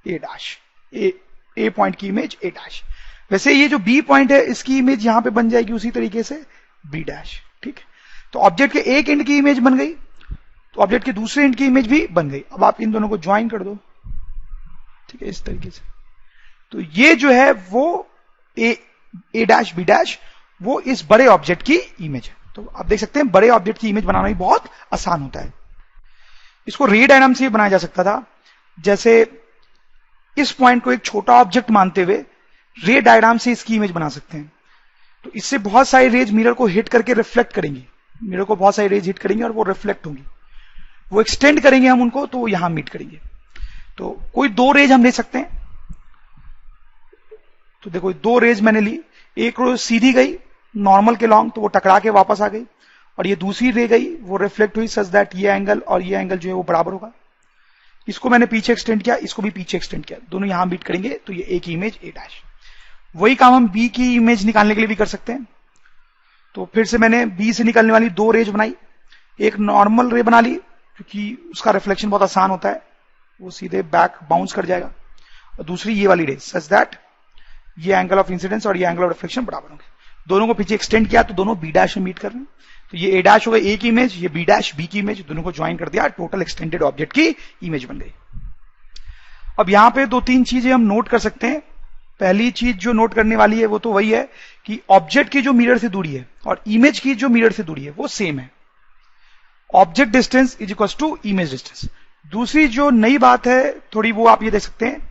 ए डैश, ए पॉइंट की इमेज ए डैश। वैसे ये जो बी पॉइंट है इसकी इमेज यहां पे बन जाएगी उसी तरीके से बी डैश। ठीक है, तो ऑब्जेक्ट के एक एंड की इमेज बन गई, तो ऑब्जेक्ट के दूसरे एंड की इमेज भी बन गई। अब आप इन दोनों को ज्वाइन कर दो, ठीक है, इस तरीके से। तो ये जो है वो ए डैश बी डैश, वो इस बड़े ऑब्जेक्ट की इमेज है। तो आप देख सकते हैं बड़े ऑब्जेक्ट की इमेज बनाना भी बहुत आसान होता है। इसको रे डायग्राम से बनाया जा सकता था। जैसे इस पॉइंट को एक छोटा ऑब्जेक्ट मानते हुए रे डायग्राम से इसकी इमेज बना सकते हैं। तो इससे बहुत सारी रेज मिरर को हिट करके रिफ्लेक्ट करेंगी, मिरर को बहुत सारी रेज हिट करेंगे और वो रिफ्लेक्ट होंगी, वो एक्सटेंड करेंगे हम उनको, तो यहां मीट करेंगे। तो कोई दो रेज हम ले सकते हैं। तो देखो दो रेज मैंने ली, एक रोज सीधी गई नॉर्मल के लॉन्ग, तो वो टकरा के वापस आ गई, और ये दूसरी रे गई, वो रिफ्लेक्ट हुई सच दैट ये एंगल और ये एंगल जो है वो बराबर होगा। इसको मैंने पीछे एक्सटेंड किया, इसको भी पीछे एक्सटेंड किया, दोनों यहां मीट करेंगे, तो ये एक इमेज ए डैश। वही काम हम बी की इमेज निकालने के लिए भी कर सकते हैं। तो फिर से मैंने बी से निकलने वाली दो रेज बनाई, एक नॉर्मल रे बना ली क्योंकि उसका रिफ्लेक्शन बहुत आसान होता है, वो सीधे बैक बाउंस कर जाएगा, और दूसरी ये वाली रे सच दैट ये एंगल ऑफ इंसिडेंस और ये एंगल ऑफ रिफ्लेक्शन बराबर होंगे। दोनों को पीछे एक्सटेंड किया तो दोनों बी डैश में मीट कर रहे हैं। तो ये ए डैश हो गई ए की इमेज, ये बी डैश बी की इमेज, दोनों को ज्वाइन कर दिया, टोटल एक्सटेंडेड ऑब्जेक्ट की इमेज बन गई। अब यहां पे दो तीन चीजें हम नोट कर सकते हैं। पहली चीज जो नोट करने वाली है वो तो वही है कि ऑब्जेक्ट की जो मिरर से दूरी है और इमेज की जो मिरर से दूरी है वो सेम है। Object distance is equal to image distance. दूसरी जो नई बात है थोड़ी, वो आप ये देख सकते हैं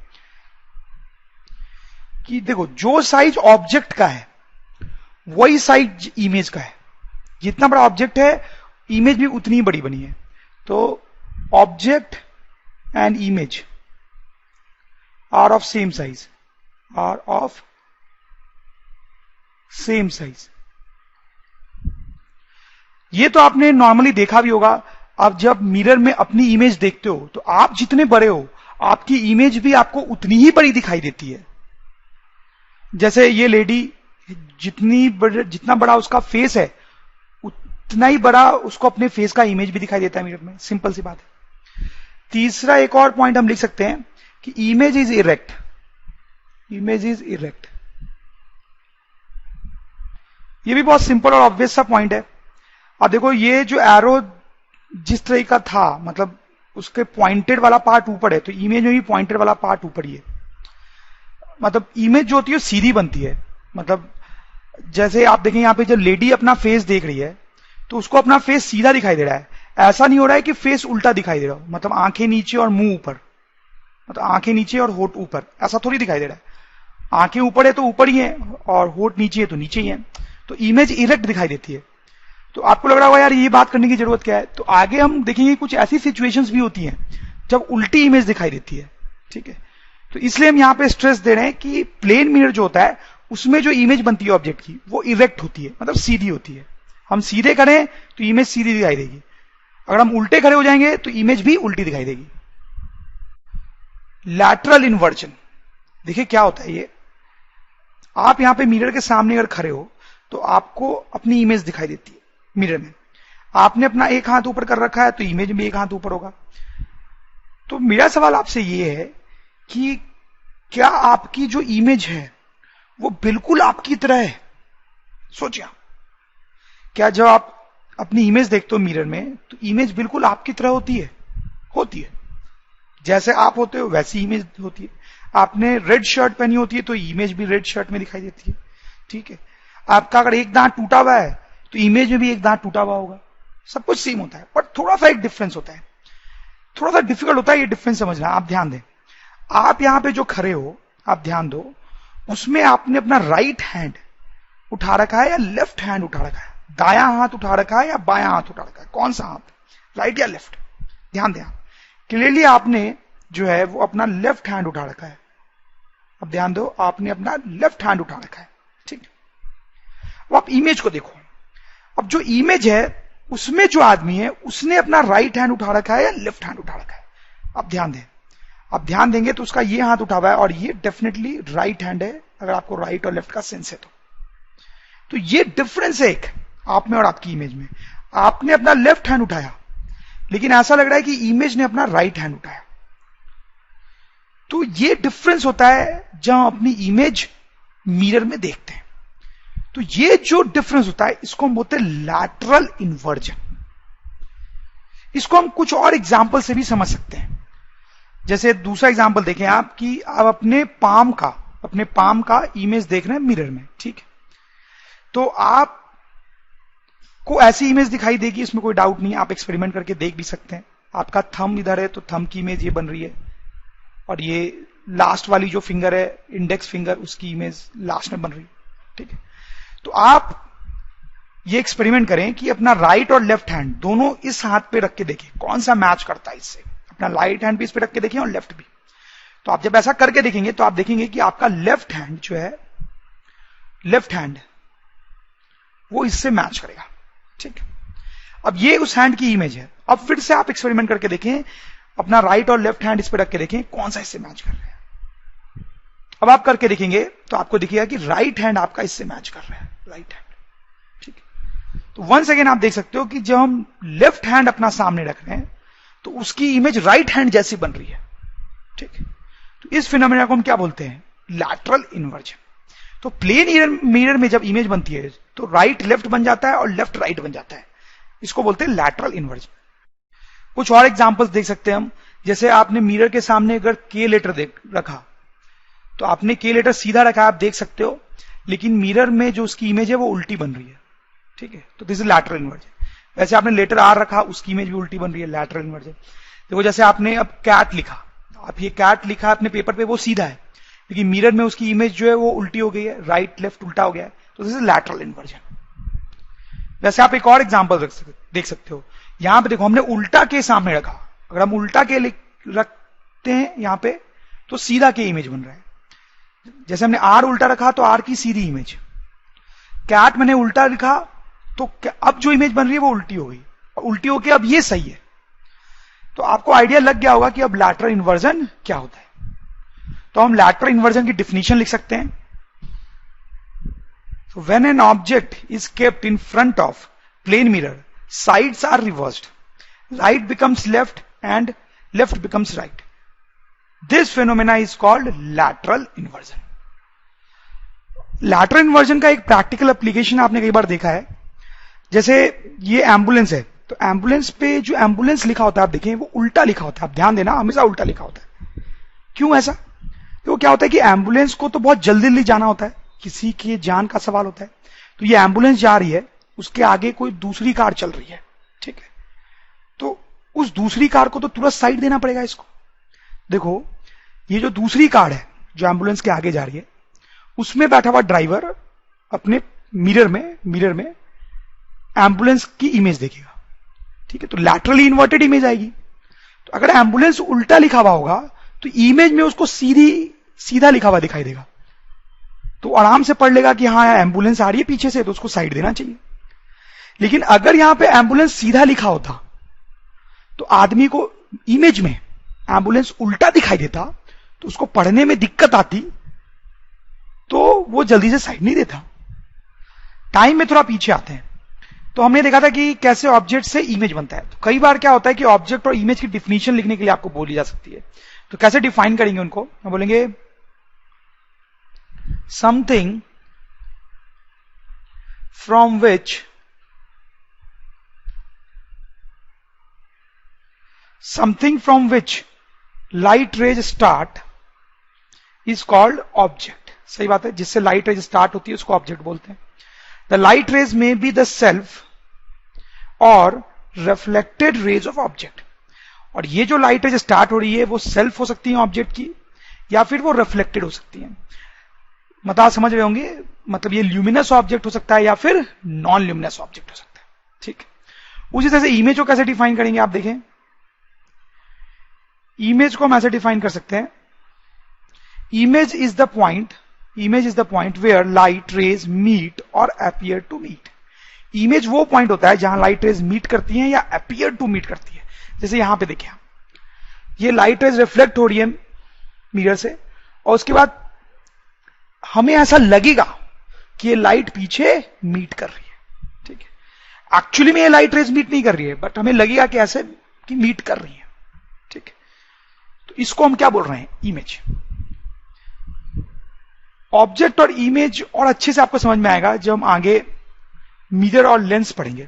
कि देखो जो साइज ऑब्जेक्ट का है वही साइज इमेज का है। जितना बड़ा ऑब्जेक्ट है इमेज भी उतनी ही बड़ी बनी है। तो object and image are of same size, are of same size. ये तो आपने नॉर्मली देखा भी होगा। आप जब मिरर में अपनी इमेज देखते हो तो आप जितने बड़े हो आपकी इमेज भी आपको उतनी ही बड़ी दिखाई देती है। जैसे ये लेडी जितना बड़ा उसका फेस है उतना ही बड़ा उसको अपने फेस का इमेज भी दिखाई देता है मिरर में। सिंपल सी बात है। तीसरा एक और पॉइंट हम लिख सकते हैं कि image is erect, image is erect. ये भी बहुत सिंपल और ऑब्वियस सा पॉइंट है। अब देखो ये जो एरो जिस तरह का था, मतलब उसके पॉइंटेड वाला पार्ट ऊपर है, तो इमेज में भी पॉइंटेड वाला पार्ट ऊपर ही है। मतलब इमेज जो होती है सीधी बनती है। मतलब जैसे आप देखें यहां पे जब लेडी अपना फेस देख रही है तो उसको अपना फेस सीधा दिखाई दे रहा है। ऐसा नहीं हो रहा है कि फेस उल्टा दिखाई दे रहा हो, मतलब आंखें नीचे और मुंह ऊपर, मतलब आंखें नीचे और होठ ऊपर, ऐसा थोड़ी दिखाई दे रहा है। आंखें ऊपर है तो ऊपर ही है और होठ नीचे है तो नीचे ही है। तो इमेज इरेक्ट दिखाई देती है। तो आपको लग रहा होगा यार ये बात करने की जरूरत क्या है। तो आगे हम देखेंगे कुछ ऐसी सिचुएशंस भी होती हैं जब उल्टी इमेज दिखाई देती है। ठीक है, तो इसलिए हम यहां पे स्ट्रेस दे रहे हैं कि प्लेन मिरर जो होता है उसमें जो इमेज बनती है ऑब्जेक्ट की वो इरेक्ट होती है, मतलब सीधी होती है। हम सीधे करें तो इमेज सीधी दिखाई देगी, अगर हम उल्टे खड़े हो जाएंगे तो इमेज भी उल्टी दिखाई देगी। लैटरल इन्वर्जन, देखिए क्या होता है ये। आप यहां पे मिरर के सामने अगर खड़े हो तो आपको अपनी इमेज दिखाई देती है मिरर में। आपने अपना एक हाथ ऊपर कर रखा है तो इमेज में एक हाथ ऊपर होगा। तो मेरा सवाल आपसे ये है कि क्या आपकी जो इमेज है वो बिल्कुल आपकी तरह है? सोचिए, क्या जब आप अपनी इमेज देखते हो मिरर में तो इमेज बिल्कुल आपकी तरह होती है? होती है। जैसे आप होते हो वैसी इमेज होती है। आपने रेड शर्ट पहनी होती है तो इमेज भी रेड शर्ट में दिखाई देती है। ठीक है, आपका अगर एक दांत टूटा हुआ है तो इमेज में भी एक दांत टूटा हुआ होगा। सब कुछ सेम होता है, बट थोड़ा सा एक डिफरेंस होता है। थोड़ा सा डिफिकल्ट होता है ये डिफरेंस समझना। आप ध्यान दें, आप यहां पे जो खड़े हो, आप ध्यान दो, उसमें आपने अपना राइट हैंड उठा रखा है या लेफ्ट हैंड उठा रखा है? दायां हाथ उठा रखा है या बायां हाथ उठा रखा है? कौन सा हाथ, राइट या लेफ्ट? ध्यान दें, क्लियरली आपने जो है वो अपना लेफ्ट हैंड उठा रखा है। अब ध्यान दो, आपने अपना लेफ्ट हैंड उठा रखा है, ठीक। अब आप इमेज को देखो, अब जो इमेज है उसमें जो आदमी है उसने अपना राइट हैंड उठा रखा है या लेफ्ट हैंड उठा रखा है। अब ध्यान दें, आप ध्यान देंगे तो उसका ये हाथ उठा हुआ है और ये डेफिनेटली राइट हैंड है, अगर आपको राइट और लेफ्ट का सेंस है तो ये डिफरेंस है एक आप में और आपकी इमेज में। आपने अपना लेफ्ट हैंड उठाया लेकिन ऐसा लग रहा है कि इमेज ने अपना राइट हैंड उठाया। तो ये डिफरेंस होता है जब हम अपनी इमेज मिरर में देखते हैं। तो ये जो डिफरेंस होता है इसको हम बोलते हैं लैटरल इन्वर्जन। इसको हम कुछ और एग्जाम्पल से भी समझ सकते हैं। जैसे दूसरा एग्जाम्पल देखें आप कि आप अपने पाम का इमेज देख रहे हैं मिरर में, ठीक है। तो आप को ऐसी इमेज दिखाई देगी, इसमें कोई डाउट नहीं है, आप एक्सपेरिमेंट करके देख भी सकते हैं। आपका थंब इधर है तो थंब की इमेज ये बन रही है और ये लास्ट वाली जो फिंगर है इंडेक्स फिंगर उसकी इमेज लास्ट में बन रही है, ठीक है। तो आप ये एक्सपेरिमेंट करें कि अपना राइट और लेफ्ट हैंड दोनों इस हाथ पे रख के देखें कौन सा मैच करता है इससे। अपना राइट हैंड भी इस पे रख के देखें और लेफ्ट भी। तो आप जब ऐसा करके देखेंगे तो आप देखेंगे कि आपका लेफ्ट हैंड जो है, लेफ्ट हैंड वो इससे मैच करेगा, ठीक है। अब ये उस हैंड की इमेज है। अब फिर से आप एक्सपेरिमेंट करके देखें, अपना राइट और लेफ्ट हैंड इस पे रख के देखें कौन सा इससे मैच कर रहा है। अब आप करके देखेंगे तो आपको दिखेगा कि राइट हैंड आपका इससे मैच कर रहा है, राइट हैंड, ठीक है। तो वंस अगेन आप देख सकते हो कि जब हम लेफ्ट हैंड अपना सामने रख रहे हैं तो उसकी इमेज राइट हैंड जैसी बन रही है, ठीक है। तो इस फिनोमेना को हम क्या बोलते हैं, लैटरल इन्वर्जन। तो प्लेन मिरर में जब इमेज बनती है तो राइट लेफ्ट बन जाता है और लेफ्ट राइट बन जाता है, इसको बोलते हैं लैटरल इन्वर्जन। कुछ और एग्जांपल्स देख सकते हैं हम। जैसे आपने मिरर के सामने अगर के लेटर रखा तो आपने के लेटर सीधा रखा, आप देख सकते हो, लेकिन मिरर में जो उसकी इमेज है वो उल्टी बन रही है, ठीक है। तो दिस इज लैटरल इन्वर्जन। वैसे आपने लेटर आर रखा, उसकी इमेज भी उल्टी बन रही है, लैटरल इन्वर्जन। देखो जैसे आपने अब कैट लिखा, आप ये कैट लिखा अपने पेपर पे, वो सीधा है, लेकिन मिरर में उसकी इमेज जो है वो उल्टी हो गई है, राइट लेफ्ट उल्टा हो गया है, तो दिस इज लैटरल इन्वर्जन। वैसे आप एक और एग्जांपल देख सकते हो। यहां पे देखो हमने उल्टा के सामने रखा, अगर हम उल्टा के रखते हैं यहां पे तो सीधा के इमेज बन रहा है। जैसे हमने आर उल्टा रखा तो आर की सीधी इमेज। कैट मैंने उल्टा लिखा तो अब जो इमेज बन रही है वो उल्टी हो गई, और उल्टी होके अब ये सही है। तो आपको आइडिया लग गया होगा कि अब लैटरल इन्वर्जन क्या होता है। तो हम लैटरल इन्वर्जन की डिफिनीशन लिख सकते हैं। So when an object is kept in front of plane mirror, sides are reversed. Right becomes left and left becomes right. This phenomena is called lateral inversion. Lateral inversion का एक practical application आपने कई बार देखा है। जैसे ये ambulance है, तो एम्बुलेंस पे जो एम्बुलेंस लिखा होता है आप देखें वो उल्टा लिखा होता है। आप ध्यान देना, हमेशा उल्टा लिखा होता है। क्यों ऐसा? तो क्या होता है कि एम्बुलेंस को तो बहुत जल्दी जल्दी जाना होता है, किसी की जान का सवाल होता है। तो ये एम्बुलेंस जा रही है, उसके आगे कोई दूसरी कार चल रही है, ठीक है। तो उस दूसरी कार को तो तुरंत साइड देना पड़ेगा इसको। देखो ये जो दूसरी कार है जो एम्बुलेंस के आगे जा रही है, उसमें बैठा हुआ ड्राइवर अपने मिरर में एम्बुलेंस की इमेज देखेगा, ठीक है। तो लैटरली इन्वर्टेड इमेज आएगी। तो अगर एम्बुलेंस उल्टा लिखा हुआ होगा तो इमेज में उसको सीधा लिखा हुआ दिखाई देगा, तो आराम से पढ़ लेगा कि हाँ एम्बुलेंस आ रही है पीछे से, तो उसको साइड देना चाहिए। लेकिन अगर यहां पे एम्बुलेंस सीधा लिखा होता तो आदमी को इमेज में एम्बुलेंस उल्टा दिखाई देता, तो उसको पढ़ने में दिक्कत आती, तो वो जल्दी से साइड नहीं देता। टाइम में थोड़ा पीछे आते हैं। तो हमने देखा था कि कैसे ऑब्जेक्ट से इमेज बनता है। तो कई बार क्या होता है कि ऑब्जेक्ट और इमेज की डिफिनीशन लिखने के लिए आपको बोली जा सकती है। तो कैसे डिफाइन करेंगे उनको? हम बोलेंगे something from which light rays start is called object। सही बात है, जिससे लाइट रेज स्टार्ट होती है उसको ऑब्जेक्ट बोलते हैं। द लाइट रेज में बी द सेल्फ और रिफ्लेक्टेड रेज ऑफ ऑब्जेक्ट। और ये जो लाइट रेज स्टार्ट हो रही है वो सेल्फ हो सकती है ऑब्जेक्ट की, या फिर वो रिफ्लेक्टेड हो सकती है। मतलब आप समझ रहे होंगे, मतलब ये ल्यूमिनस ऑब्जेक्ट हो सकता है या फिर नॉन ल्यूमिनस ऑब्जेक्ट हो सकता है, ठीक। उसी तरह से इमेज को कैसे डिफाइन करेंगे आप देखें। इमेज को हम ऐसे डिफाइन कर सकते हैं Image is the point where light rays meet or appear to meet. Image वो पॉइंट होता है जहां लाइट रेज मीट करती हैं या अपियर टू मीट करती है। जैसे यहां पे देखिए, ये लाइट रेज रिफ्लेक्ट हो रही है मिरर से, और उसके बाद हमें ऐसा लगेगा कि ये लाइट पीछे मीट कर रही है, ठीक है। एक्चुअली में ये लाइट रेज मीट नहीं कर रही है, बट हमें लगेगा कि ऐसे कि मीट कर रही है, ठीक है। तो इसको हम क्या बोल रहे हैं? इमेज। ऑब्जेक्ट और इमेज और अच्छे से आपको समझ में आएगा जब हम आगे मिरर और लेंस पढ़ेंगे।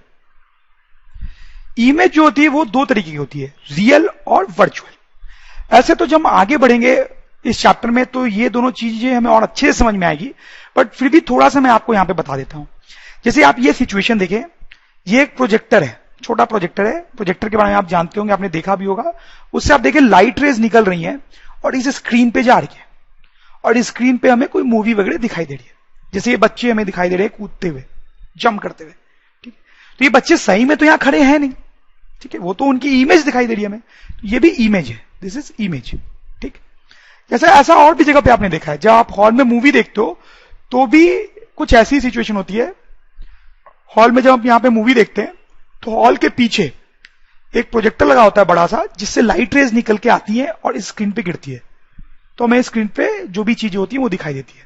इमेज जो होती है वो दो तरीके की होती है, रियल और वर्चुअल। ऐसे तो जब हम आगे बढ़ेंगे इस चैप्टर में तो ये दोनों चीजें हमें और अच्छे से समझ में आएगी, बट फिर भी थोड़ा सा मैं आपको यहां पे बता देता हूं। जैसे आप ये सिचुएशन देखें, ये एक प्रोजेक्टर है, छोटा प्रोजेक्टर है। प्रोजेक्टर के बारे में आप जानते होंगे, आपने देखा भी होगा। उससे आप देखें लाइट रेज निकल रही हैं और इस स्क्रीन पे जा रही है, और इस स्क्रीन पे हमें कोई मूवी वगैरह दिखाई दे रही है। जैसे ये बच्चे हमें दिखाई दे रहे हैं कूदते हुए, जंप करते हुए, ठीक है। तो ये बच्चे सही में तो यहां खड़े हैं नहीं, ठीक है, वो तो उनकी इमेज दिखाई दे रही है हमें। तो ये भी इमेज है, दिस इज इमेज, ठीक। जैसे ऐसा और भी जगह पे आपने देखा है, जब आप हॉल में मूवी देखते हो तो भी कुछ ऐसी सिचुएशन होती है। हॉल में जब आप यहां पे मूवी देखते हैं तो हॉल के पीछे एक प्रोजेक्टर लगा होता है बड़ा सा, जिससे लाइट रेज निकल के आती है और इस स्क्रीन पे गिरती है, तो हमें स्क्रीन पे जो भी चीजें होती है वो दिखाई देती है,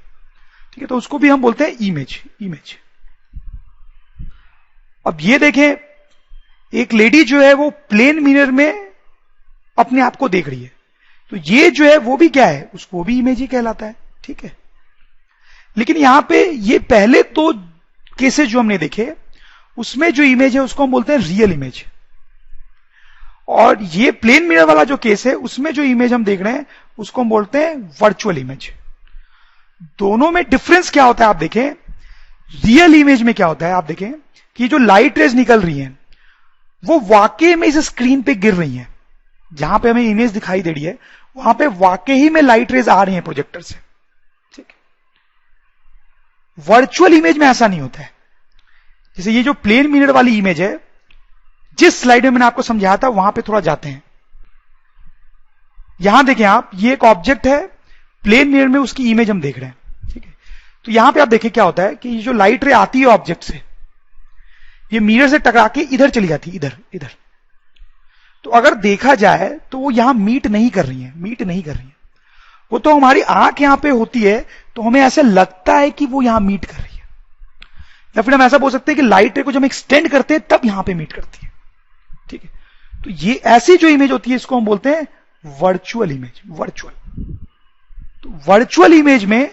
ठीक है। तो उसको भी हम बोलते हैं इमेज, इमेज। अब ये देखें, एक लेडी जो है वो प्लेन मिरर में अपने आप को देख रही है, तो ये जो है वो भी क्या है, उसको भी इमेज ही कहलाता है, ठीक है। लेकिन यहां पे ये पहले दो केसेस जो हमने देखे, उसमें जो इमेज है उसको हम बोलते हैं रियल इमेज, और ये प्लेन मिरर वाला जो केस है उसमें जो इमेज हम देख रहे हैं उसको हम बोलते हैं वर्चुअल इमेज। दोनों में डिफरेंस क्या होता है आप देखें। रियल इमेज में क्या होता है आप देखें कि जो लाइट रेज निकल रही हैं वो वाकई में इस स्क्रीन पे गिर रही हैं, जहां पे हमें इमेज दिखाई दे रही है वहां पे वाकई ही में लाइट रेज आ रही हैं प्रोजेक्टर से, ठीक। वर्चुअल इमेज में ऐसा नहीं होता है। जैसे ये जो प्लेन मिरर वाली इमेज है, जिस स्लाइड में मैंने आपको समझाया था वहां पे थोड़ा जाते हैं। यहां देखें आप, ये एक ऑब्जेक्ट है, प्लेन मिरर में उसकी इमेज हम देख रहे हैं, ठीक है। तो यहां पे आप देखें क्या होता है कि ये जो लाइट रे आती है ऑब्जेक्ट से, ये मिरर से टकरा के इधर चली जाती है, इधर इधर। तो अगर देखा जाए तो वो यहां मीट नहीं कर रही है, मीट नहीं कर रही है। वो तो हमारी आंख यहां पे होती है तो हमें ऐसा लगता है कि वो यहां मीट कर रही है, या फिर हम ऐसा बोल सकते हैं कि लाइट रे को जब हम एक्सटेंड करते हैं तब यहां पे मीट करती है, ठीक है। तो ये ऐसी जो इमेज होती है इसको हम बोलते हैं वर्चुअल इमेज, वर्चुअल। तो वर्चुअल इमेज में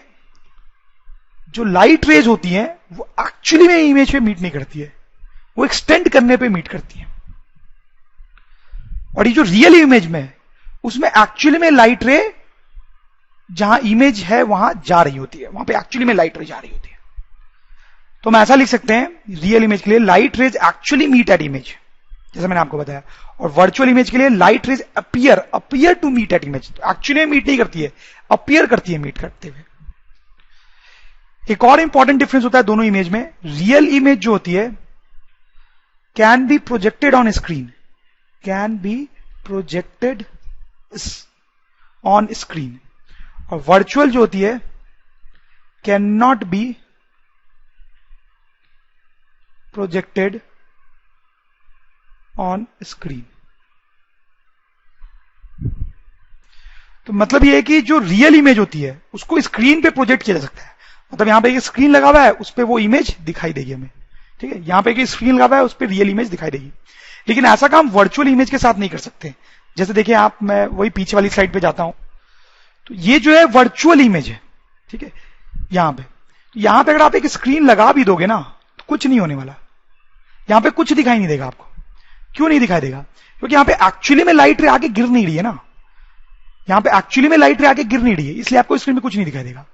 जो लाइट रेज होती हैं वो एक्चुअली में इमेज पे मीट नहीं करती है, वो एक्सटेंड करने पे मीट करती है। और ये जो रियल इमेज में, उसमें एक्चुअली में लाइट रे जहां इमेज है वहां जा रही होती है, वहां पे एक्चुअली में लाइट रे जा रही होती है। तो हम ऐसा लिख सकते हैं रियल इमेज के लिए, light rays actually meet at image, जैसा मैंने आपको बताया। और वर्चुअल इमेज के लिए light rays appear to meet at image, तो एक्चुअली मीट नहीं करती है, अपीयर करती है मीट करते हुए। एक और इंपॉर्टेंट डिफरेंस होता है दोनों इमेज में। रियल इमेज जो होती है can be projected on screen, can be projected on screen, और वर्चुअल जो होती है can not be projected on screen. तो मतलब यह है कि जो रियल इमेज होती है उसको स्क्रीन पे प्रोजेक्ट किया जा सकता है। मतलब यहां पे एक स्क्रीन लगा हुआ है, उस पर वो इमेज दिखाई देगी हमें, ठीक है। यहां पे एक स्क्रीन लगा हुआ है, उस पर रियल इमेज दिखाई देगी। लेकिन ऐसा काम वर्चुअल इमेज के साथ नहीं कर सकते। जैसे देखिए आप, मैं वही पीछे वाली स्लाइड पे जाता हूं, तो ये जो है वर्चुअल इमेज है, ठीक है। यहां पे अगर आप एक स्क्रीन लगा भी दोगे ना तो कुछ नहीं होने वाला, यहां पे कुछ दिखाई नहीं देगा आपको। क्यों नहीं दिखाई देगा? क्योंकि यहां पे एक्चुअली में लाइट रे आके गिर नहीं रही है ना, यहां पे एक्चुअली में लाइट रे आके गिर नहीं रही है, इसलिए आपको स्क्रीन में कुछ नहीं दिखाई देगा।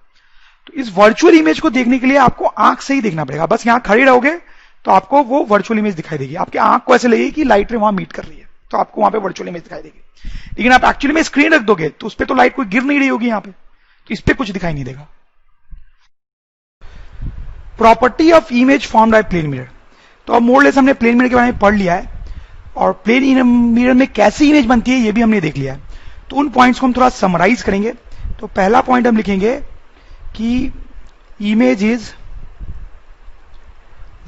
तो इस वर्चुअल इमेज को देखने के लिए आपको आंख से ही देखना पड़ेगा। बस यहां खड़े रहोगे तो आपको वो वर्चुअल इमेज दिखाई देगी, आपकी आंख को ऐसे लगेगी कि लाइट रे वहां मीट कर रही है, तो आपको वहां पे वर्चुअल इमेज दिखाई देगी। लेकिन आप एक्चुअली में स्क्रीन रख दोगे तो उस पर तो लाइट कोई गिर नहीं रही होगी यहां पे, तो इस पर कुछ दिखाई नहीं देगा। Property of image formed by plane mirror. तो अब मोर लेस हमने प्लेन मिरर के बारे में पढ़ लिया है, और प्लेन मिरर में कैसी इमेज बनती है ये भी हमने देख लिया है। तो उन पॉइंट्स को हम थोड़ा समराइज करेंगे तो पहला पॉइंट हम लिखेंगे कि image is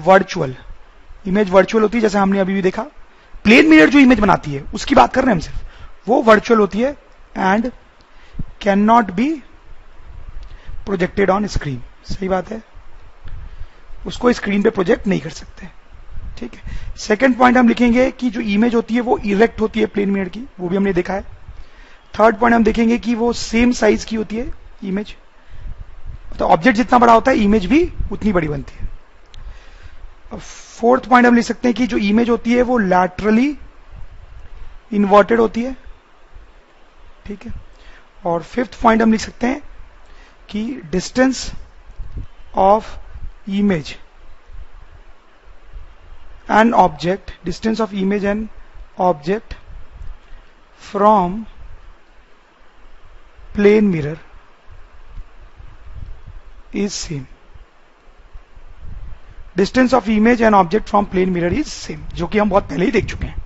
virtual. Image virtual होती है, जैसे हमने अभी भी देखा। प्लेन मिरर जो इमेज बनाती है उसकी बात कर रहे हैं हम सिर्फ, वो वर्चुअल होती है and can not be projected on screen. सही बात है, उसको स्क्रीन पे प्रोजेक्ट नहीं कर सकते। ठीक है। सेकंड पॉइंट हम लिखेंगे कि जो इमेज होती है वो इरेक्ट होती है प्लेन मिरर की, वो भी हमने देखा है। थर्ड पॉइंट हम देखेंगे कि वो सेम साइज की होती है इमेज, तो ऑब्जेक्ट जितना बड़ा होता है इमेज भी उतनी बड़ी बनती है। फोर्थ पॉइंट हम लिख सकते हैं कि जो इमेज होती है वो लैटरली इन्वर्टेड होती है। ठीक है। और फिफ्थ पॉइंट हम लिख सकते हैं कि distance of image and object, distance of image and object from plane mirror is same. Distance of image and object from plane mirror is same, जो कि हम बहुत पहले ही देख चुके हैं।